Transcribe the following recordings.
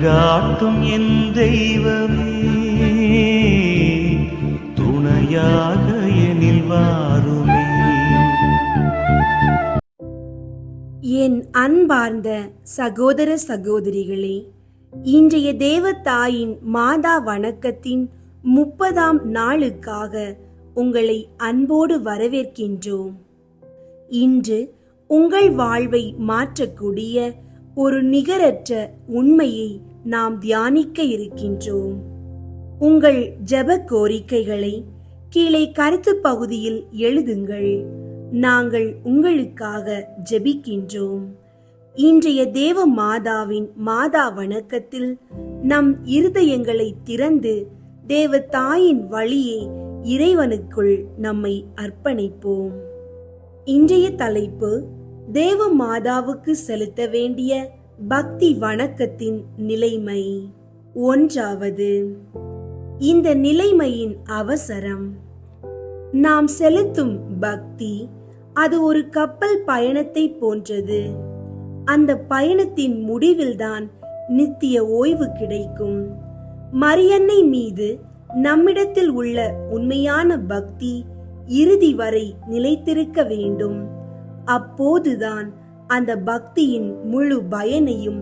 வழிகாட்டும் என் தெய்வமே, துணையாக எனில் வாருமே. என் அன்பார்ந்த சகோதர சகோதரிகளே, இன்றைய தேவதாயின் மாதா வணக்கத்தின் 30ஆம் நாளுக்காக உங்களை அன்போடு வரவேற்கின்றோம். இன்று உங்கள் வாழ்வை மாற்றக்கூடிய ஒரு நிகரற்ற உண்மையை நாம் தியானிக்க இருக்கின்றோம். உங்கள் ஜெப கோரிக்கைகளை கீழே கருத்து பகுதியில் எழுதுங்கள். நாங்கள் உங்களுக்காக ஜெபிக்கின்றோம். இன்றைய தேவ மாதாவின் மாதா வணக்கத்தில் நம் இருதயங்களை திறந்து தேவ தாயின் வழியே இறைவனுக்குள் நம்மை அர்ப்பணிப்போம். இன்றைய தலைப்பு தேவ மாதாவுக்கு செலுத்த வேண்டிய பக்தி வணக்கத்தின் நிலைமை. 1. இந்த நிலைமையின் அவசரம். நாம் செலுத்தும் பக்தி அது ஒரு கப்பல் பயணத்தை போன்றது. அந்த பயணத்தின் முடிவில்தான் நித்திய ஓய்வு கிடைக்கும். மரியன்னை மீது நம்மிடத்தில் உள்ள உண்மையான பக்தி இறுதி வரை நிலைத்திருக்க வேண்டும். அப்போதுதான் அந்த பக்தியின் முழு பயனையும்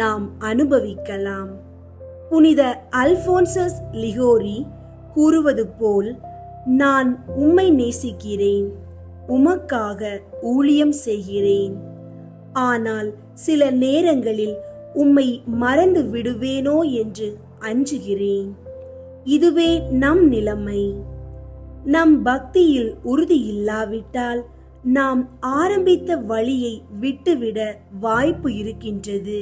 நாம் அனுபவிக்கலாம். புனித அல்போன்சஸ் லிகோரி கூறுவது போல், நான் உம்மை நேசிக்கிறேன், உமக்காக ஊழியம் செய்கிறேன். ஆனால் சில நேரங்களில் உம்மை மறந்து விடுவேனோ என்று அஞ்சுகிறேன். இதுவே நம் நிலைமை. நம் பக்தியில் உறுதி இல்லாவிட்டால் நாம் ஆரம்பித்த வழியை விட்டுவிட வாய்ப்பு இருக்கின்றது.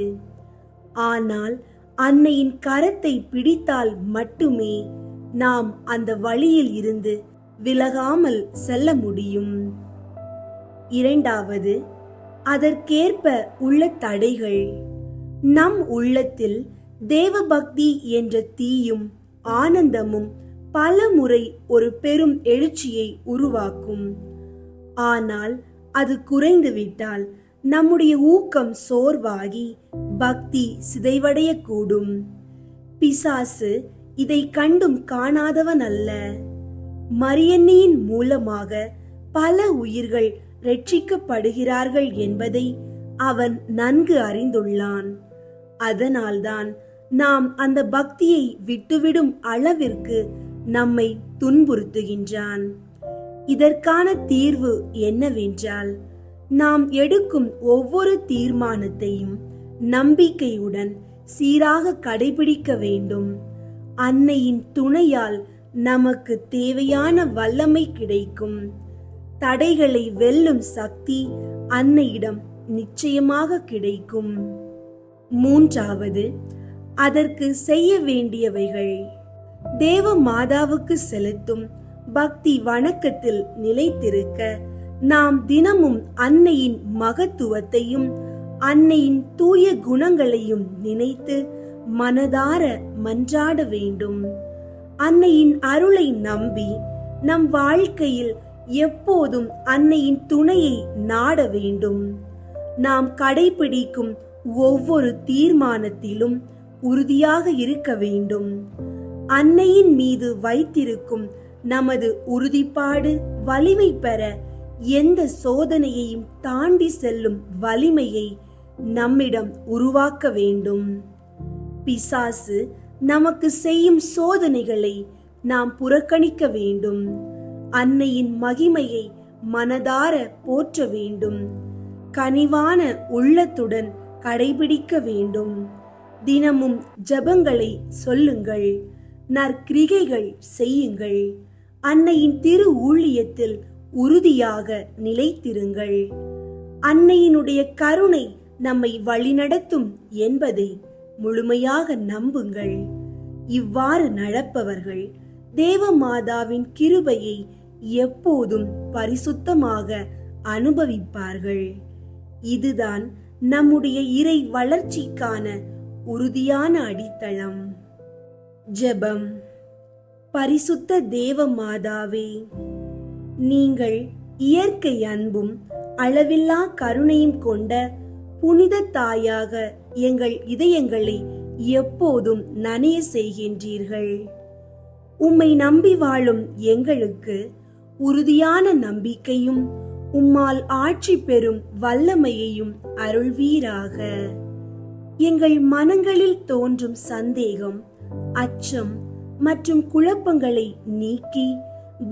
ஆனால் அன்னையின் கரத்தை பிடித்தால் மட்டுமே நாம் அந்த வழியில் இருந்து விலகாமல் செல்ல முடியும். 2. அதற்கேற்ப உள்ள தடைகள். நம் உள்ளத்தில் தேவபக்தி என்ற தீயும் ஆனந்தமும் பல முறை ஒரு பெரும் எழுச்சியை உருவாக்கும். ஆனால் அது குறைந்துவிட்டால் நம்முடைய ஊக்கம் சோர்வாகி பக்தி சிதைவடையக்கூடும். பிசாசு இதை கண்டும் காணாதவன் அல்ல. மரியன்னையின் மூலமாக பல உயிர்கள் ரட்சிக்கப்படுகிறார்கள் என்பதை அவன் நன்கு அறிந்துள்ளான். அதனால்தான் நாம் அந்த பக்தியை விட்டுவிடும் அளவிற்கு நம்மை துன்புறுத்துகின்றான். இதற்கான தீர்வு என்னவென்றால், நாம் எடுக்கும் ஒவ்வொரு தீர்மானத்தையும் நம்பிக்கையுடன் சீராக கடைபிடிக்க வேண்டும். அன்னையின் துணையால் நமக்கு தேவையான வல்லமை கிடைக்கும். தடைகளை வெல்லும் சக்தி அன்னையிடம் நிச்சயமாக கிடைக்கும். 3. அதற்கு செய்ய வேண்டியவைகள். தேவ மாதாவுக்கு செலுத்தும் பக்தி வணக்கத்தில் நிலைத்திருக்க நாம் தினமும் அன்னையின் மகத்துவத்தையும் அன்னையின் தூய குணங்களையும் நினைத்து மனதார மன்றாட வேண்டும். அன்னையின் அருளை நம்பி நம் வாழ்க்கையில் எப்போதும் அன்னையின் துணையை நாட வேண்டும். நாம் கடைபிடிக்கும் ஒவ்வொரு தீர்மானத்திலும் உறுதியாக இருக்க வேண்டும். அன்னையின் மீது வைத்திருக்கும் நமது உறுதிப்பாடு வலிமை பெற எந்த சோதனையையும் தாண்டி செல்லும் வலிமையை நம்மிடம் உருவாக்க வேண்டும். பிசாசு நமக்கு செய்யும் சோதனைகளை நாம் புறக்கணிக்க வேண்டும். அன்னையின் மகிமையை மனதார போற்ற வேண்டும். கனிவான உள்ளத்துடன் கடைபிடிக்க வேண்டும். தினமும் ஜெபங்களை சொல்லுங்கள், நற்கிரிகைகள் செய்யுங்கள். அன்னையின் திரு ஊழியத்தில் உறுதியாக நிலைத்திருங்கள். அன்னையினுடைய கருணை நம்மை வழிநடத்தும் என்பதை முழுமையாக நம்புங்கள். இவ்வாறு நடப்பவர்கள் தேவ மாதாவின் கிருபையை எப்போதும் பரிசுத்தமாக அனுபவிப்பார்கள். இதுதான் நம்முடைய இறை வளர்ச்சிக்கான உறுதியான அடித்தளம். ஜெபம். பரிசுத்த தேவ மாதாவே, நீங்கள் இயற்கை அன்பும் அளவில்லா கருணையும் கொண்ட புனித தாயாக எங்கள் இதயங்களை எப்போதும் நனைய செய்கின்றீர்கள். உம்மை நம்பி வாழும் எங்களுக்கு உறுதியான நம்பிக்கையும் உம்மால் ஆட்சி பெறும் வல்லமையையும் அருள்வீராக. எங்கள் மனங்களில் தோன்றும் சந்தேகம், அச்சம் மற்றும் குழப்பங்களை நீக்கி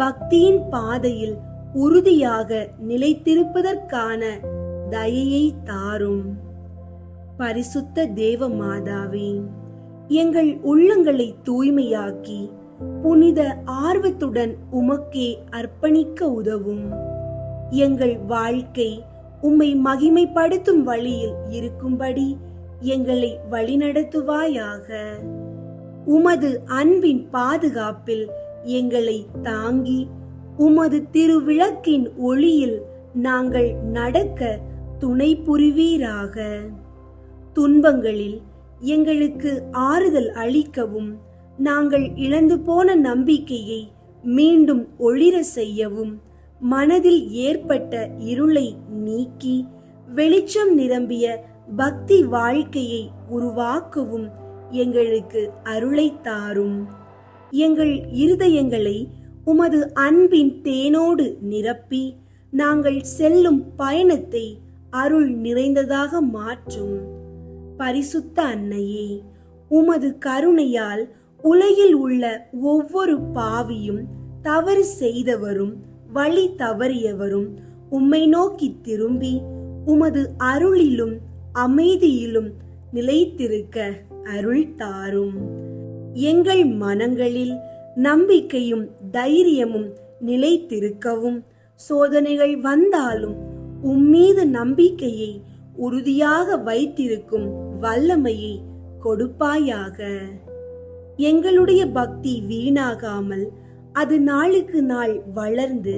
பக்தியின் பாதையில் உறுதியாக நிலைத்திருப்பதற்கான தயையை தாரும். பரிசுத்த தேவ மாதாவே, எங்கள் உள்ளங்களை தூய்மையாக்கி புனித ஆர்வத்துடன் உமக்கே அர்ப்பணிக்க உதவும். எங்கள் வாழ்க்கை உம்மை மகிமைப்படுத்தும் வழியில் இருக்கும்படி எங்களை வழிநடத்துவாயாக. உமது அன்பின் பாதுகாப்பில் எங்களை தாங்கி உமது திருவிளக்கின் ஒளியில் நாங்கள் நடக்க துணை புரிவீராக. துன்பங்களில் எங்களுக்கு ஆறுதல் அளிக்கவும், நாங்கள் இழந்து போன நம்பிக்கையை மீண்டும் ஒளிர செய்யவும், மனதில் ஏற்பட்ட இருளை நீக்கி வெளிச்சம் நிரம்பிய பக்தி வாழ்க்கையை உருவாக்கவும் எங்களுக்கு அருளை தாரும். எங்கள் இருதயங்களை உமது அன்பின் தேனோடு நிரப்பி நாங்கள் செல்லும் பயணத்தை அருள் நிறைந்ததாக மாற்றும். பரிசுத்த அன்னையே, உமது கருணையால் உலகில் உள்ள ஒவ்வொரு பாவியும், தவறு செய்தவரும், வழி தவறியவரும் உம்மை நோக்கி திரும்பி உமது அருளிலும் அமைதியிலும் நிலைத்திருக்க அருள் தாரும். எங்கள் மனங்களில் நம்பிக்கையும் தைரியமும் நிலைத்திருக்கவும், சோதனைகள் வந்தாலும் உம்மீது நம்பிக்கையை உறுதியாக வைத்திருக்கும் வல்லமையை கொடுப்பாயாக. எங்களுடைய பக்தி வீணாகாமல் அது நாளுக்கு நாள் வளர்ந்து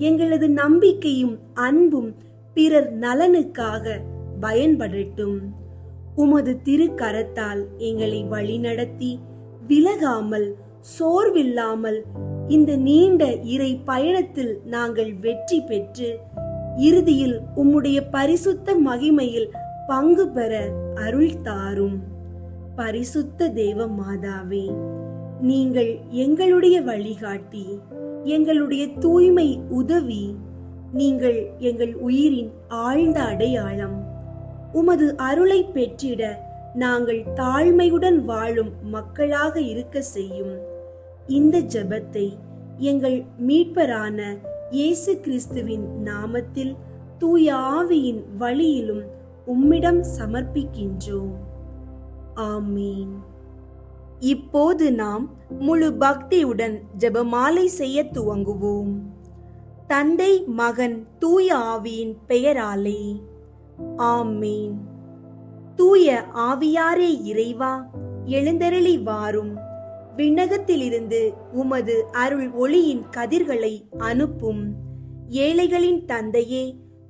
எங்களது நம்பிக்கையும் அன்பும் பிறர் நலனுக்காக பயன்படட்டும். உமது திருக்கரத்தால் எங்களை வழிநடத்தி விலகாமல் சோர்வில்லாமல் இந்த நீண்ட இறை பயணத்தில் நாங்கள் வெற்றி பெற்று இறுதியில் உம்முடைய பரிசுத்த மகிமையில் பங்கு பெற அருள் தாரும். பரிசுத்த தேவ மாதாவே, நீங்கள் எங்களுடைய வழிகாட்டி, எங்களுடைய தூய்மை உதவி, நீங்கள் எங்கள் உயிரின் ஆழ்ந்த அடையாளம். உமது அருளை பெற்றிட நாங்கள் தாழ்மையுடன் வாழும் மக்களாக இருக்க செய்யும். இந்த ஜெபத்தை எங்கள் மீட்பரான இயேசு கிறிஸ்துவின் நாமத்தில் தூய ஆவியின் வழியிலும் உம்மிடம் சமர்ப்பிக்கின்றோம். ஆமீன். இப்போது நாம் முழு பக்தியுடன் ஜெபமாலை செய்ய துவங்குவோம். தந்தை, மகன், தூய ஆவியின் பெயராலே. ஆமீன். தூய ஆவியாரே இறைவா, எழுந்தருளி வாரும். விண்ணகத்திலிருந்து உமது அருள் ஒளியின் கதிர்களை அனுப்பும். ஏழைகளின் தந்தையே,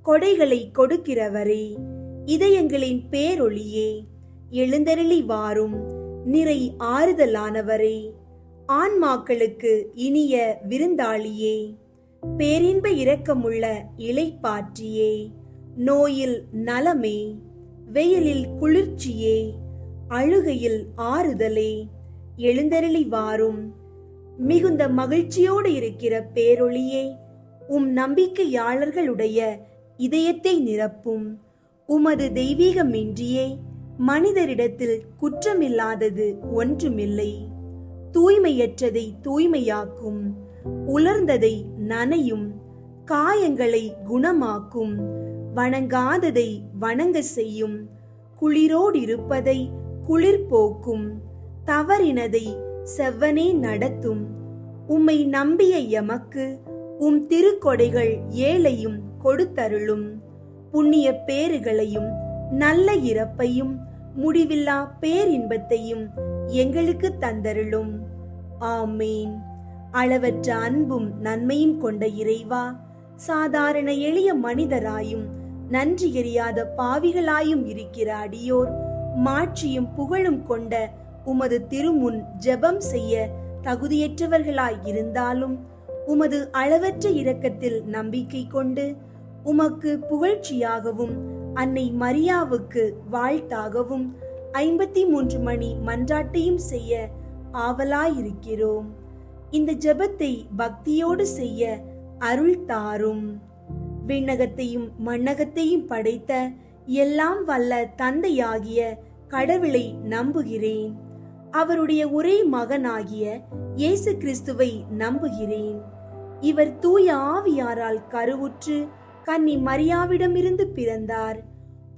கொடைகளை கொடுக்கிறவரே, இதயங்களின் பேரொளியே, எழுந்தருளி வாரும். நிறை ஆறுதலானவரே, ஆன்மாக்களுக்கு இனிய விருந்தாளியே, பேரின்ப இரக்கமுள்ள இளைப்பாற்றியே, நோயில் நலமே, வெயிலில் குளிர்ச்சியே, அழுகையில் ஆறுதலே, எழுந்தருளி வாரும். மிகுந்த மகிழ்ச்சியோடு இருக்கிற பேரொளியே, உம் நம்பிக்கையாளர்களுடைய இதயத்தை நிரப்பும். உமது தெய்வீகமின்றியே மனிதரிடத்தில் குற்றமில்லாதது ஒன்றுமில்லை. தூய்மையற்றதை தூய்மையாக்கும், உலர்ந்ததை நனையும், காயங்களை குணமாக்கும், வணங்காததை வணங்க செய்யும், குளிரோடிருப்பதை குளிர் போக்கும், தவறினதை செவ்வனே நடத்தும். உம்மை நம்பிய எமக்கு உம் திருக்கொடைகள் ஏழையும் கொடுத்தருளும். புண்ணிய பேறுகளையும் நல்ல இறப்பையும் முடிவில்லா பேரின்பத்தையும் எங்களுக்கு தந்தருளும். ஆமீன். அளவற்ற அன்பும் நன்மையும் கொண்ட இறைவா, சாதாரண எளிய மனிதராயும் நன்றி எறியாத பாவிகளாயும் இருக்கிற அடியோர் மாட்சியும் புகழும் கொண்ட உமது திருமுன் ஜெபம் செய்ய தகுதியற்றவர்களாய் இருந்தாலும் உமது அளவற்ற இரக்கத்தில் நம்பிக்கை கொண்டு உமக்கு புகழ்ச்சியாகவும் அன்னை மரியாவுக்கு வாழ்த்தாகவும் 53 மணி மன்றாட்டையும் செய்ய ஆவலாயிருக்கிறோம். இந்த ஜெபத்தை பக்தியோடு செய்ய அருள் தாரும். விண்ணகத்தையும் மண்ணகத்தையும் படைத்த எல்லாம் வல்ல தந்தையாகிய கடவுளை நம்புகிறேன். அவருடைய ஒரே மகனாகிய இயேசு கிறிஸ்துவை நம்புகிறேன். இவர் தூய ஆவியாரால் கருவுற்று கன்னி மரியாவிடமிருந்து பிறந்தார்.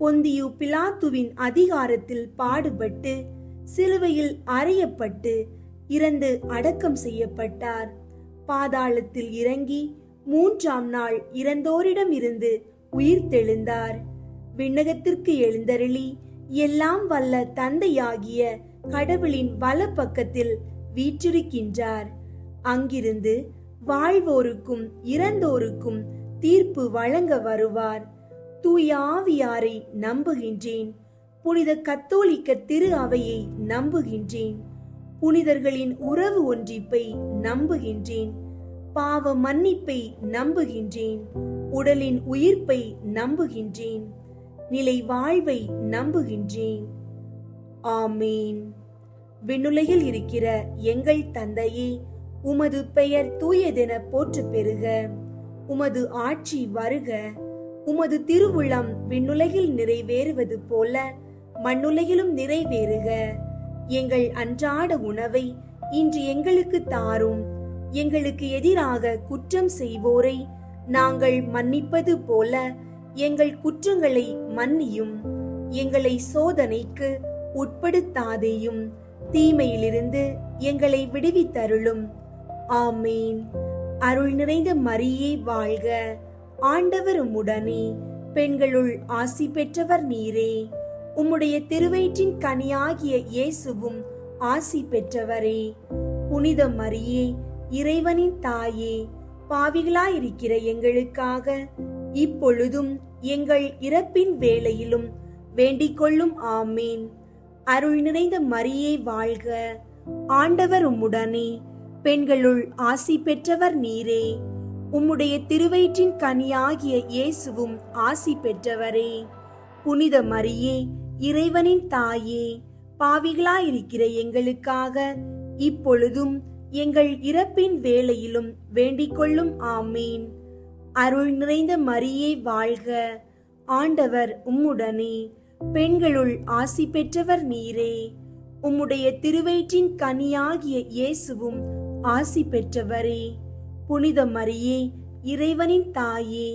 பொந்தியு பிலாத்துவின் அதிகாரத்தில் பாடுபட்டு சிலுவையில் அறையப்பட்டு இறந்து அடக்கம் செய்யப்பட்டார். பாதாளத்தில் இறங்கி 3ஆம் நாள் இறந்தோரிடம் இருந்து உயிர் தெழுந்தார். விண்ணகத்திற்கு எழுந்தருளி எல்லாம் வல்ல தந்தையாகிய கடவுளின் வலப்பக்கத்தில் வீற்றிருக்கின்றார். அங்கிருந்து வாழ்வோருக்கும் இறந்தோருக்கும் தீர்ப்பு வழங்க வருவார். தூய ஆவியாரை நம்புகின்றேன். புனித கத்தோலிக்க திரு அவையை நம்புகின்றேன். புனிதர்களின் உறவு ஒன்றிப்பை நம்புகின்றேன். பாவ மன்னிப்பை நம்புகின்றேன். உடலின் உயிர்ப்பை நம்புகின்றேன். நிலை வாழ்வை நம்புகின்றேன். ஆமீன். விண்ணுலகில் இருக்கிற எங்கள் தந்தையே, உமது பெயர் தூயதென போற்று பெறுக. உமது ஆட்சி வருக. உமது திருவுளம் விண்ணுலகில் நிறைவேறுவது போல மண்ணுலகிலும் நிறைவேறுக. எங்கள் அன்றாட உணவை இன்று எங்களுக்கு தாரும். எங்களுக்கு எதிராக குற்றம் செய்வோரை நாங்கள் மன்னிப்பது போல எங்கள் குற்றங்களை மன்னியும். எங்களை சோதனைக்கு உட்படுத்தாதேயும், தீமையிலிருந்து எங்களை விடுவித்தருளும். ஆமீன். அருள் நிறைந்த மரியே வாழ்க. ஆண்டவர் உம்முடனே, பெண்களுள் ஆசி பெற்றவர் நீரே. உம்முடைய திருவயிற்றின் கனியாகிய இயேசுவும் ஆசி பெற்றவரே. புனித மரியே, இறைவனின் தாயே, பாவிகளாயிருக்கிற எங்களுக்காக இப்பொழுதும் எங்கள் இறப்பின் வேளையிலும் வேண்டிக் கொள்ளும். ஆமீன். அருள் நிறைந்த மரியே வாழ்க. ஆண்டவர் உம்முடனே, பெண்களுள் ஆசி பெற்றவர் நீரே. உம்முடைய திருவயிற்றின் கனியாகிய இயேசுவும் ஆசி பெற்றவரே. புனித மரியே, இறைவனின் தாயே, பாவிகளாயிருக்கிற எங்களுக்காக இப்பொழுதும் எங்கள் இறப்பின் வேளையிலும் வேண்டிக் கொள்ளும். ஆமீன். அருள் நிறைந்த மரியே வாழ்க. ஆண்டவர் உம்முடனே, பெண்களுள் ஆசி பெற்றவர் நீரே. உம்முடைய திருவயிற்றின் கனியாகிய இயேசுவும் ஆசி பெற்றவரே. புனித மரியே, இறைவனின் தாயே,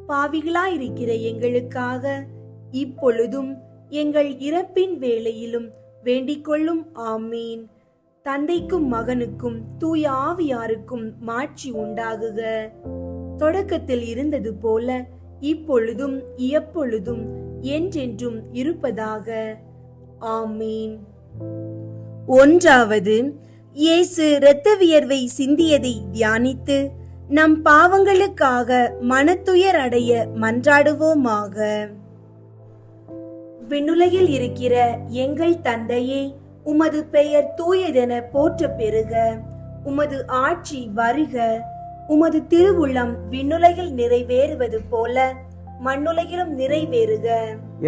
பாவிகளாயிருக்கிற எங்களுக்காக இப்பொழுதும் எங்கள் இறப்பின் வேளையிலும் வேண்டிக் கொள்ளும். ஆமீன். தந்தைக்கும் மகனுக்கும் தூய ஆவியாருக்கும் மாட்சி உண்டாகுக. தொடக்கத்தில் இருந்தது போல இப்பொழுதும் எப்பொழுதும் என்றென்றும் இருப்பதாக. ஆமீன். 1. இயேசு இரத்த வியர்வை சிந்தியதை தியானித்து நம் பாவங்களுக்காக மனத்துயர் அடைய மன்றாடுவோமாக. விண்ணுலகில் இருக்கிற எங்கள் தந்தையே, உமது பெயர் தூயதென போற்ற பெறுக. உமது ஆட்சி வருக. உமது திருவுளம் விண்ணுலகில் நிறைவேறுவது போல மண்ணுலகிலும் நிறைவேறுக.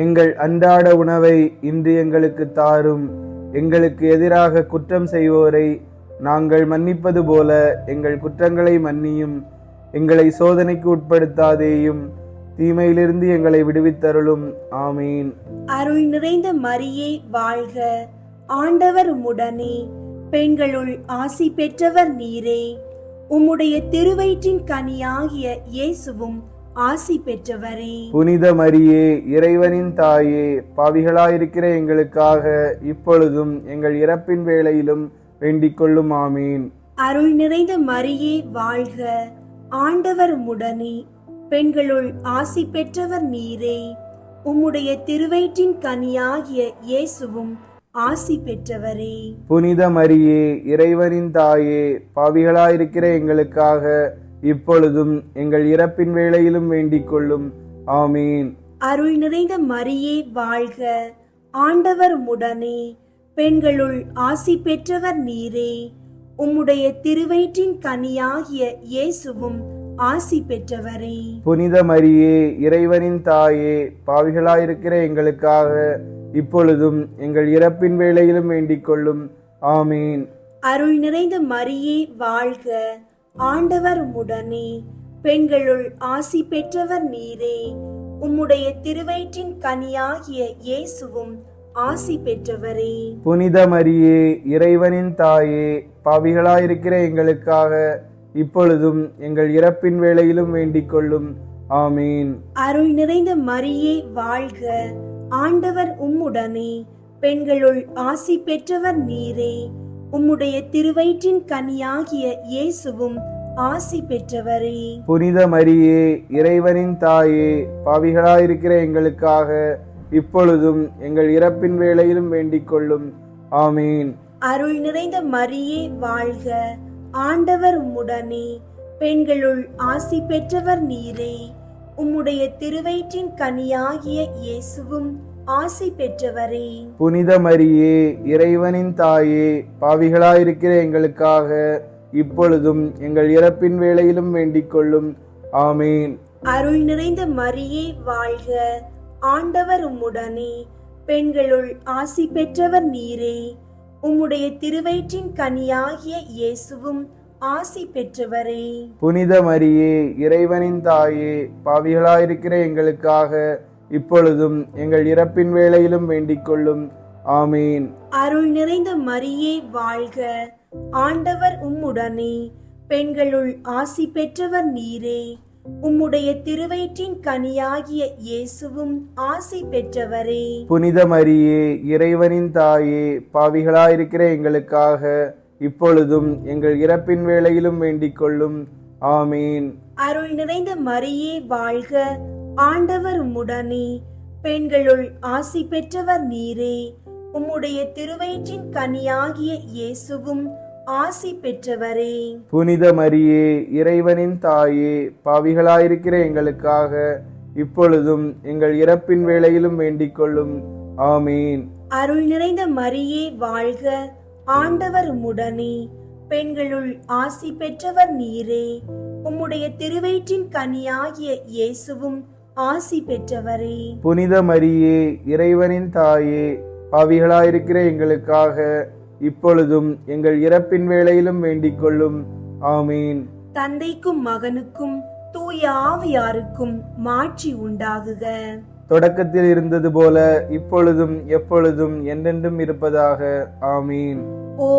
எங்கள் அன்றாட உணவை இன்று எங்களுக்கு தாரும். எங்களுக்கு எதிராக குற்றம் செய்வோரை நாங்கள் மன்னிப்பது போல எங்கள் குற்றங்களை மன்னியும். எங்களை சோதனைக்கு உட்படுத்தாதேயும், தீமையிலிருந்து எங்களை விடுவித்தருளும். ஆமீன். அருள் நிறைந்த மரியே வாழ்க. ஆண்டவர் உம்முடனே, பெண்களுள் ஆசி பெற்றவர் நீரே. உம்முடைய திருவயிற்றின் கனியாகிய இயேசுவும் ஆசி பெற்றவரே. புனித மரியே, இறைவனின் தாயே, பாவிகளாயிருக்கிற எங்களுக்காக இப்பொழுதும் எங்கள் இறப்பின் வேளையிலும் வேண்டிக் கொள்ளும். ஆமீன். அருள் நிறைந்த மரியே வாழ்க. ஆண்டவர் உம்முடனே, பெண்களுள் ஆசி பெற்றவர் நீரே. உம்முடைய திருவயிற்றின் கனியாகிய இயேசுவும் ஆசி பெற்றவரே. புனித மரியே, இறைவனின் தாயே, பாவிகளாயிருக்கிற எங்களுக்காக இப்பொழுதும் எங்கள் இறப்பின் வேளையிலும் வேண்டிக் கொள்ளும். ஆமீன். அருள் நிறைந்த மரியே வாழ்க. ஆண்டவர் உம்முடனே, பெண்களுள் ஆசி பெற்றவர் நீரே. உம்முடைய திருவயிற்றின் கனியாகிய இயேசுவும் ஆசி பெற்றவரே. புனித மரியே, இறைவனின் தாயே, பாவிகளாயிருக்கிற எங்களுக்காக இப்பொழுதும் எங்கள் இறப்பின் வேளையிலும் வேண்டிக் கொள்ளும். ஆமீன். அருள் நிறைந்த மரியே வாழ்க, ஆண்டவர் உம்முடனே, பெண்களுள் ஆசி பெற்றவர் நீரே. உம்முடைய திருவயிற்றின் கனியாகிய இயேசுவும் ஆசி பெற்றவரே. புனித மரியே, இறைவனின் தாயே, பாவிகளாயிருக்கிற எங்களுக்காக இப்பொழுதும் எங்கள் இறப்பின் வேளையிலும் வேண்டிக் கொள்ளும். ஆமீன். அருள் நிறைந்த மரியே வாழ்க, ஆண்டவர் உம்முடனே, பெண்களுள் ஆசி பெற்றவர் நீரே. உம்முடைய திருவயிற்றின் கனியாகிய இயேசுவும் ஆசி பெற்றவரே. புனித மரியே, இறைவனின் தாயே, பாவிகளாயிருக்கிற எங்களுக்காக இப்பொழுதும் எங்கள் இறப்பின் வேளையிலும் வேண்டிக் கொள்ளும். ஆமீன். அருள் நிறைந்த மரியே வாழ்க, ஆண்டவர் உம்முடனே, பெண்களுள் ஆசி பெற்றவர் நீரே. உம்முடைய திருவயிற்றின் கனியாகிய இயேசுவும் ஆசி பெற்றவரே. புனித மரியே, இறைவனின் தாயே, பாவிகளாயிருக்கிற எங்களுக்காக இப்பொழுதும் எங்கள் இறப்பின் வேளையிலும் வேண்டிக் கொள்ளும். ஆமீன். அருள் நிறைந்த மரியே வாழ்க, ஆண்டவர் உம்முடனே, பெண்களுள் ஆசி பெற்றவர் நீரே. உம்முடைய திருவயிற்றின் கனியாகிய இயேசுவும் ஆசி பெற்றவரே. புனித மரியே, இறைவனின் தாயே, பாவிகளாயிருக்கிற எங்களுக்காக இப்பொழுதும் எங்கள் இறப்பின் வேளையிலும் வேண்டிக் கொள்ளும். ஆமீன். அருள் நிறைந்த மரியே வாழ்க, ஆண்டவர் உம்முடனே, பெண்களுள் ஆசி பெற்றவர் நீரே. உம்முடைய திருவயிற்றின் கனியாகிய இயேசுவும் ஆசி பெற்றவரே. புனித மரியே, இறைவனின் தாயே, பாவிகளாயிருக்கிற எங்களுக்காக இப்பொழுதும் எங்கள் இறப்பின் வேளையிலும் வேண்டிக் கொள்ளும். ஆமீன். அருள் நிறைந்த மரியே வாழ்க, ஆண்டவர் உம்முடனே, பெண்களுள் ஆசி பெற்றவர் நீரே. உம்முடைய திருவயிற்றின் கனியாகிய இயேசுவும் ஆசி பெற்றவரே. புனித மரியே, இறைவனின் தாயே, பாவிகளாயிருக்கிற எங்களுக்காக இப்பொழுதும் எங்கள் இறப்பின் வேளையிலும் வேண்டிக் கொள்ளும். ஆமீன். அருள் நிறைந்த மரியே வாழ்க, ஆண்டவர் உம்முடனே, பெண்களுள் ஆசி பெற்றவர் நீரே. உம்முடைய திருவயிற்றின் கனியாகிய இயேசுவும் ஆசி பெற்றவரே. புனித மரியே, இறைவனின் தாயே, பாவிகளாயிருக்கிற எங்களுக்காக இப்பொழுதும் எங்கள் இறப்பின் வேளையிலும் வேண்டிக் கொள்ளும். ஆமீன். தந்தைக்கும் மகனுக்கும் தூய ஆவியாருக்கும் மாட்சி உண்டாகுக. தொடக்கத்தில் இருந்தது போல இப்பொழுதும் எப்பொழுதும் என்றென்றும் இருப்பதாக. ஆமீன். ஓ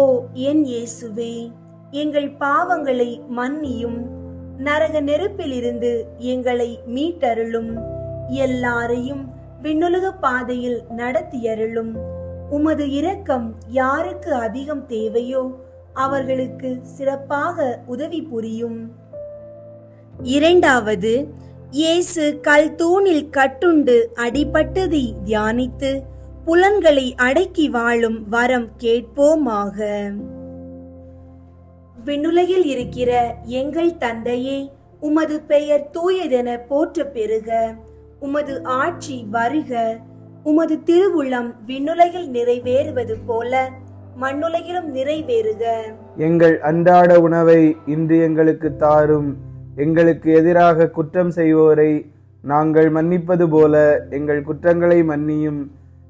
என் இயேசுவே, எங்கள் பாவங்களை மன்னியும், நரக நெருப்பிலிருந்து எங்களை மீட்டருளும், எல்லாரையும் விண்ணுலக பாதையில் நடத்தியருளும். உமது இரக்கம் யாருக்கு அதிகம் தேவையோ அவர்களுக்கு சிறப்பாக உதவி புரியும். இரண்டாவது, இயேசு கல் தூணில் கட்டுண்டு அடிபட்டதை தியானித்து புலன்களை அடக்கி வாழும் வரம் கேட்போமாக. விண்ணுலகில் இருக்கிற எங்கள் தந்தையே, உமது பெயர் தூயதென போற்ற பெறுக. உமது ஆட்சி வருக. உமது திருவுள்ளம் விண்ணுலகில் நிறைவேறுவது போல மண்ணுலகிலும் நிறைவேறுக. எங்கள் அன்றாட உணவை இன்று எங்களுக்கு தாரும். எங்களுக்கு எதிராக குற்றம் செய்வோரை நாங்கள் மன்னிப்பது போல எங்கள் குற்றங்களை மன்னியும்.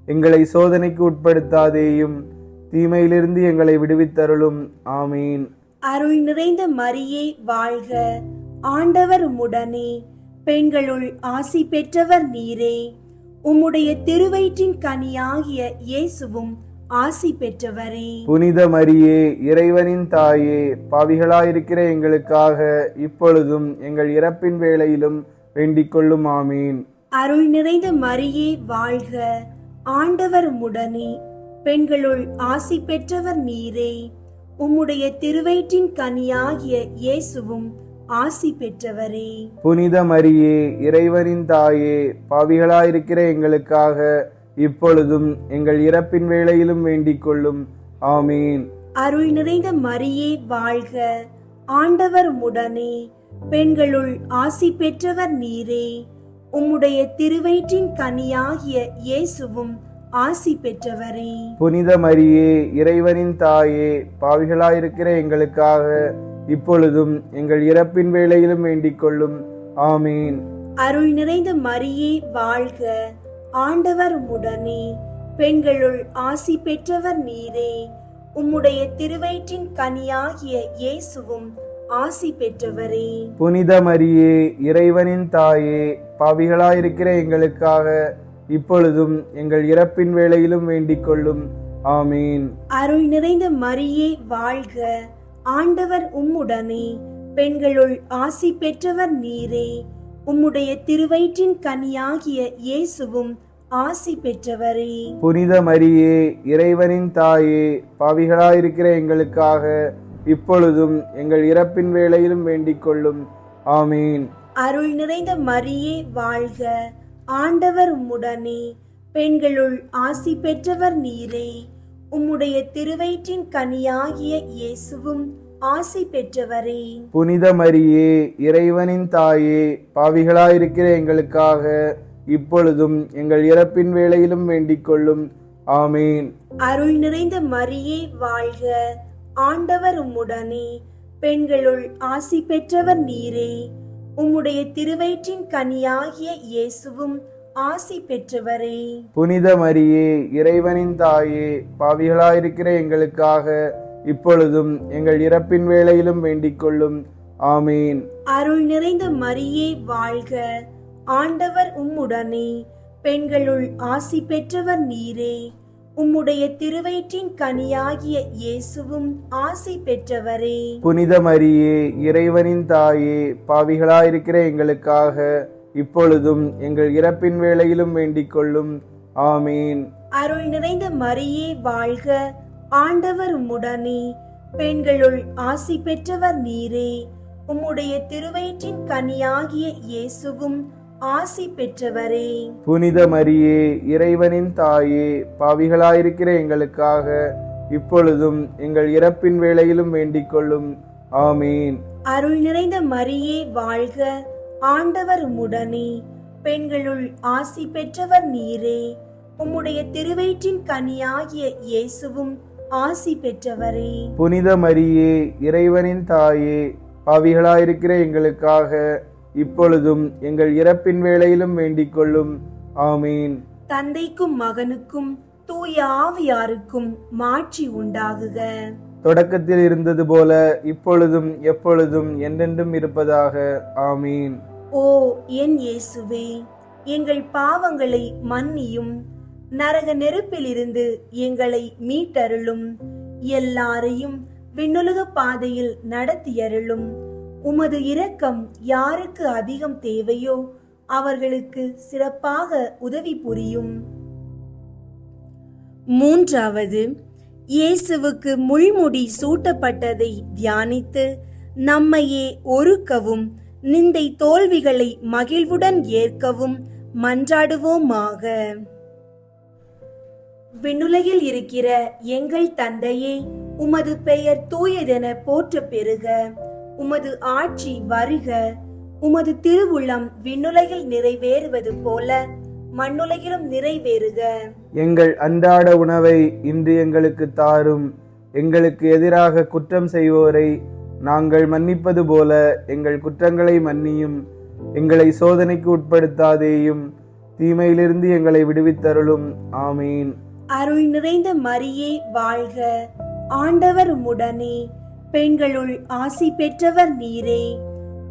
எங்களை சோதனைக்கு உட்படுத்தாதேயும், தீமையிலிருந்து எங்களை விடுவித்தருளும். ஆமீன். அருள் நிறைந்த மரியே வாழ்க, ஆண்டவர் உம்முடனே, பெண்களுள் ஆசி பெற்றவர் நீரே. உம்முடைய திருவயிற்றின் கனியாகிய இயேசுவும் ஆசி பெற்றவரே. புனித மரியே, இறைவனின் தாயே, பாவிகளாயிருக்கிற எங்களுக்காக இப்பொழுதும் எங்கள் இறப்பின் வேளையிலும் வேண்டிக் கொள்ளும். ஆமீன். அருள் நிறைந்த மரியே வாழ்க, ஆண்டவர் உம்முடனே, பெண்களுள் ஆசி பெற்றவர் நீரே. உம்முடைய திருவயிற்றின் கனியாகிய இயேசுவும் ஆசி பெற்றவரே. புனித மரியே, இறைவனின் தாயே, பாவிகளாயிருக்கிற எங்களுக்காக இப்பொழுதும் எங்கள் இறப்பின் வேளையிலும் வேண்டிக் கொள்ளும். ஆமீன். அருள் நிறைந்த மரியே வாழ்க, ஆண்டவர் உம்முடனே, பெண்களுள் ஆசி பெற்றவர் நீரே. உம்முடைய திருவயிற்றின் கனியாகிய இயேசுவும் ஆசி பெற்றவரே. புனித மரியே, இறைவனின் தாயே, பாவிகளாயிருக்கிற எங்களுக்காக இப்பொழுதும் எங்கள் இறப்பின் வேளையிலும் வேண்டிக் கொள்ளும். ஆமீன். அருள் நிறைந்த மரியே வாழ்க, ஆண்டவர் உம்முடனே, பெண்களுள் ஆசி பெற்றவர் நீரே. உம்முடைய திருவயிற்றின் கனியாகிய இயேசுவும் ஆசி பெற்றவரே. புனித மரியே, இறைவனின் தாயே, பாவிகளாயிருக்கிற எங்களுக்காக இப்பொழுதும் எங்கள் இறப்பின் வேளையிலும் வேண்டிக் கொள்ளும். ஆமீன். அருள் நிறைந்த மரியே வாழ்க. ஆண்டவர் உம்முடனே. பெண்களுள் ஆசி பெற்றவர் நீரே. உம்முடைய திருவயிற்றின் கனியாகிய இயேசுவும் ஆசி பெற்றவரே. புனித மரியே, இறைவனின் தாயே, பாவிகளாயிருக்கிற எங்களுக்காக இப்பொழுதும் எங்கள் இறப்பின் வேளையிலும் வேண்டிக் கொள்ளும். ஆமீன். அருள் நிறைந்த மரியே வாழ்க. ஆண்டவர் உம்முடனே. பெண்களுள் ஆசி பெற்றவர் நீரே. உம்முடைய திருவயிற்றின் கனியாகிய இயேசுவும் ஆசி பெற்றவரே. புனித மரியே, இறைவனின் தாயே, பாவிகளாயிருக்கிற எங்களுக்காக இப்பொழுதும் எங்கள் இறப்பின் வேளையிலும் வேண்டிக் கொள்ளும். ஆமீன். அருள் நிறைந்த மரியே வாழ்க. ஆண்டவர் உம்முடனே. பெண்களுள் ஆசி பெற்றவர் நீரே. உம்முடைய திருவயிற்றின் கனியாகிய இயேசுவும் ஆசி பெற்றவரே. புனித மரியே, இறைவனின் தாயே, பாவிகளாயிருக்கிற எங்களுக்காக இப்பொழுதும் எங்கள் இறப்பின் வேளையிலும் வேண்டிக் கொள்ளும். ஆமீன். அருள் நிறைந்த மரியே வாழ்க. ஆண்டவர் உம்முடனே. பெண்களுள் ஆசி பெற்றவர் நீரே. உம்முடைய திருவயிற்றின் கனியாகிய இயேசுவும் ஆசி பெற்றவரே. புனித மரியே, இறைவனின் தாயே, பாவிகளாயிருக்கிற எங்களுக்காக இப்பொழுதும் எங்கள் இறப்பின் வேளையிலும் வேண்டிக் கொள்ளும். ஆமீன். அருள் நிறைந்த மரியே வாழ்க. ஆண்டவர் உம்முடனே. பெண்களுள் ஆசி பெற்றவர் நீரே. உம்முடைய திருவயிற்றின் கனியாகிய இயேசுவும் ஆசி பெற்றவரே. புனித மரியே, இறைவனின் தாயே, பாவிகளாயிருக்கிற எங்களுக்காக இப்பொழுதும் எங்கள் இறப்பின் வேளையிலும் வேண்டிக் கொள்ளும். ஆமீன். அருள் நிறைந்த மரியே வாழ்க. ஆண்டவர் உம்முடனே. பெண்களுள் ஆசி பெற்றவர் நீரே. உம்முடைய திருவயிற்றின் கனியாகிய இயேசுவும் ஆசி பெற்றவரே. புனித மரியே, இறைவனின் தாயே, பாவிகளாயிருக்கிற எங்களுக்காக இப்பொழுதும் எங்கள் இறப்பின் வேளையிலும் வேண்டிக் கொள்ளும். ஆமீன். தந்தைக்கும் மகனுக்கும் தூய ஆவியாருக்கும் மாட்சி உண்டாகுக. தொடக்கத்தில் இருந்தது போல இப்பொழுதும் எப்பொழுதும் என்றென்றும் இருப்பதாக. ஆமீன். ஓ என் இயேசுவே, எங்கள் பாவங்களை மன்னியும். நரக நெருப்பிலிருந்து எங்களை மீட்டருளும். எல்லாரையும் விண்ணுலக பாதையில் நடத்தியருளும். உமது இரக்கம் யாருக்கு அதிகம் தேவையோ அவர்களுக்கு சிறப்பாக உதவி புரியும். மூன்றாவது, இயேசுவுக்கு முள்முடி சூட்டப்பட்டதை தியானித்து நம்மையே ஒருக்கவும் நிந்தை தோல்விகளை மகிழ்வுடன் ஏற்கவும் மன்றாடுவோமாக. விண்ணுலகில் இருக்கிற எங்கள் தந்தையே, உமது பெயர் தூயதென போற்ற பெறுக. உமது ஆட்சி வருக. உமது திருவுள்ளம் விண்ணுலகில் நிறைவேறுவது போல மண்ணுலகிலும் நிறைவேறுக. எங்கள் அன்றாட உணவை இன்று எங்களுக்கு தாரும். எங்களுக்கு எதிராக குற்றம் செய்வோரை நாங்கள் மன்னிப்பது போல எங்கள் குற்றங்களை மன்னியும். எங்களை சோதனைக்கு உட்படுத்தாதேயும், தீமையிலிருந்து எங்களை விடுவித்தருளும். ஆமீன். அருள் நிறைந்த மரியே வாழ்க. ஆண்டவர் உம்முடனே. பெண்களுள் ஆசி பெற்றவர் நீரே.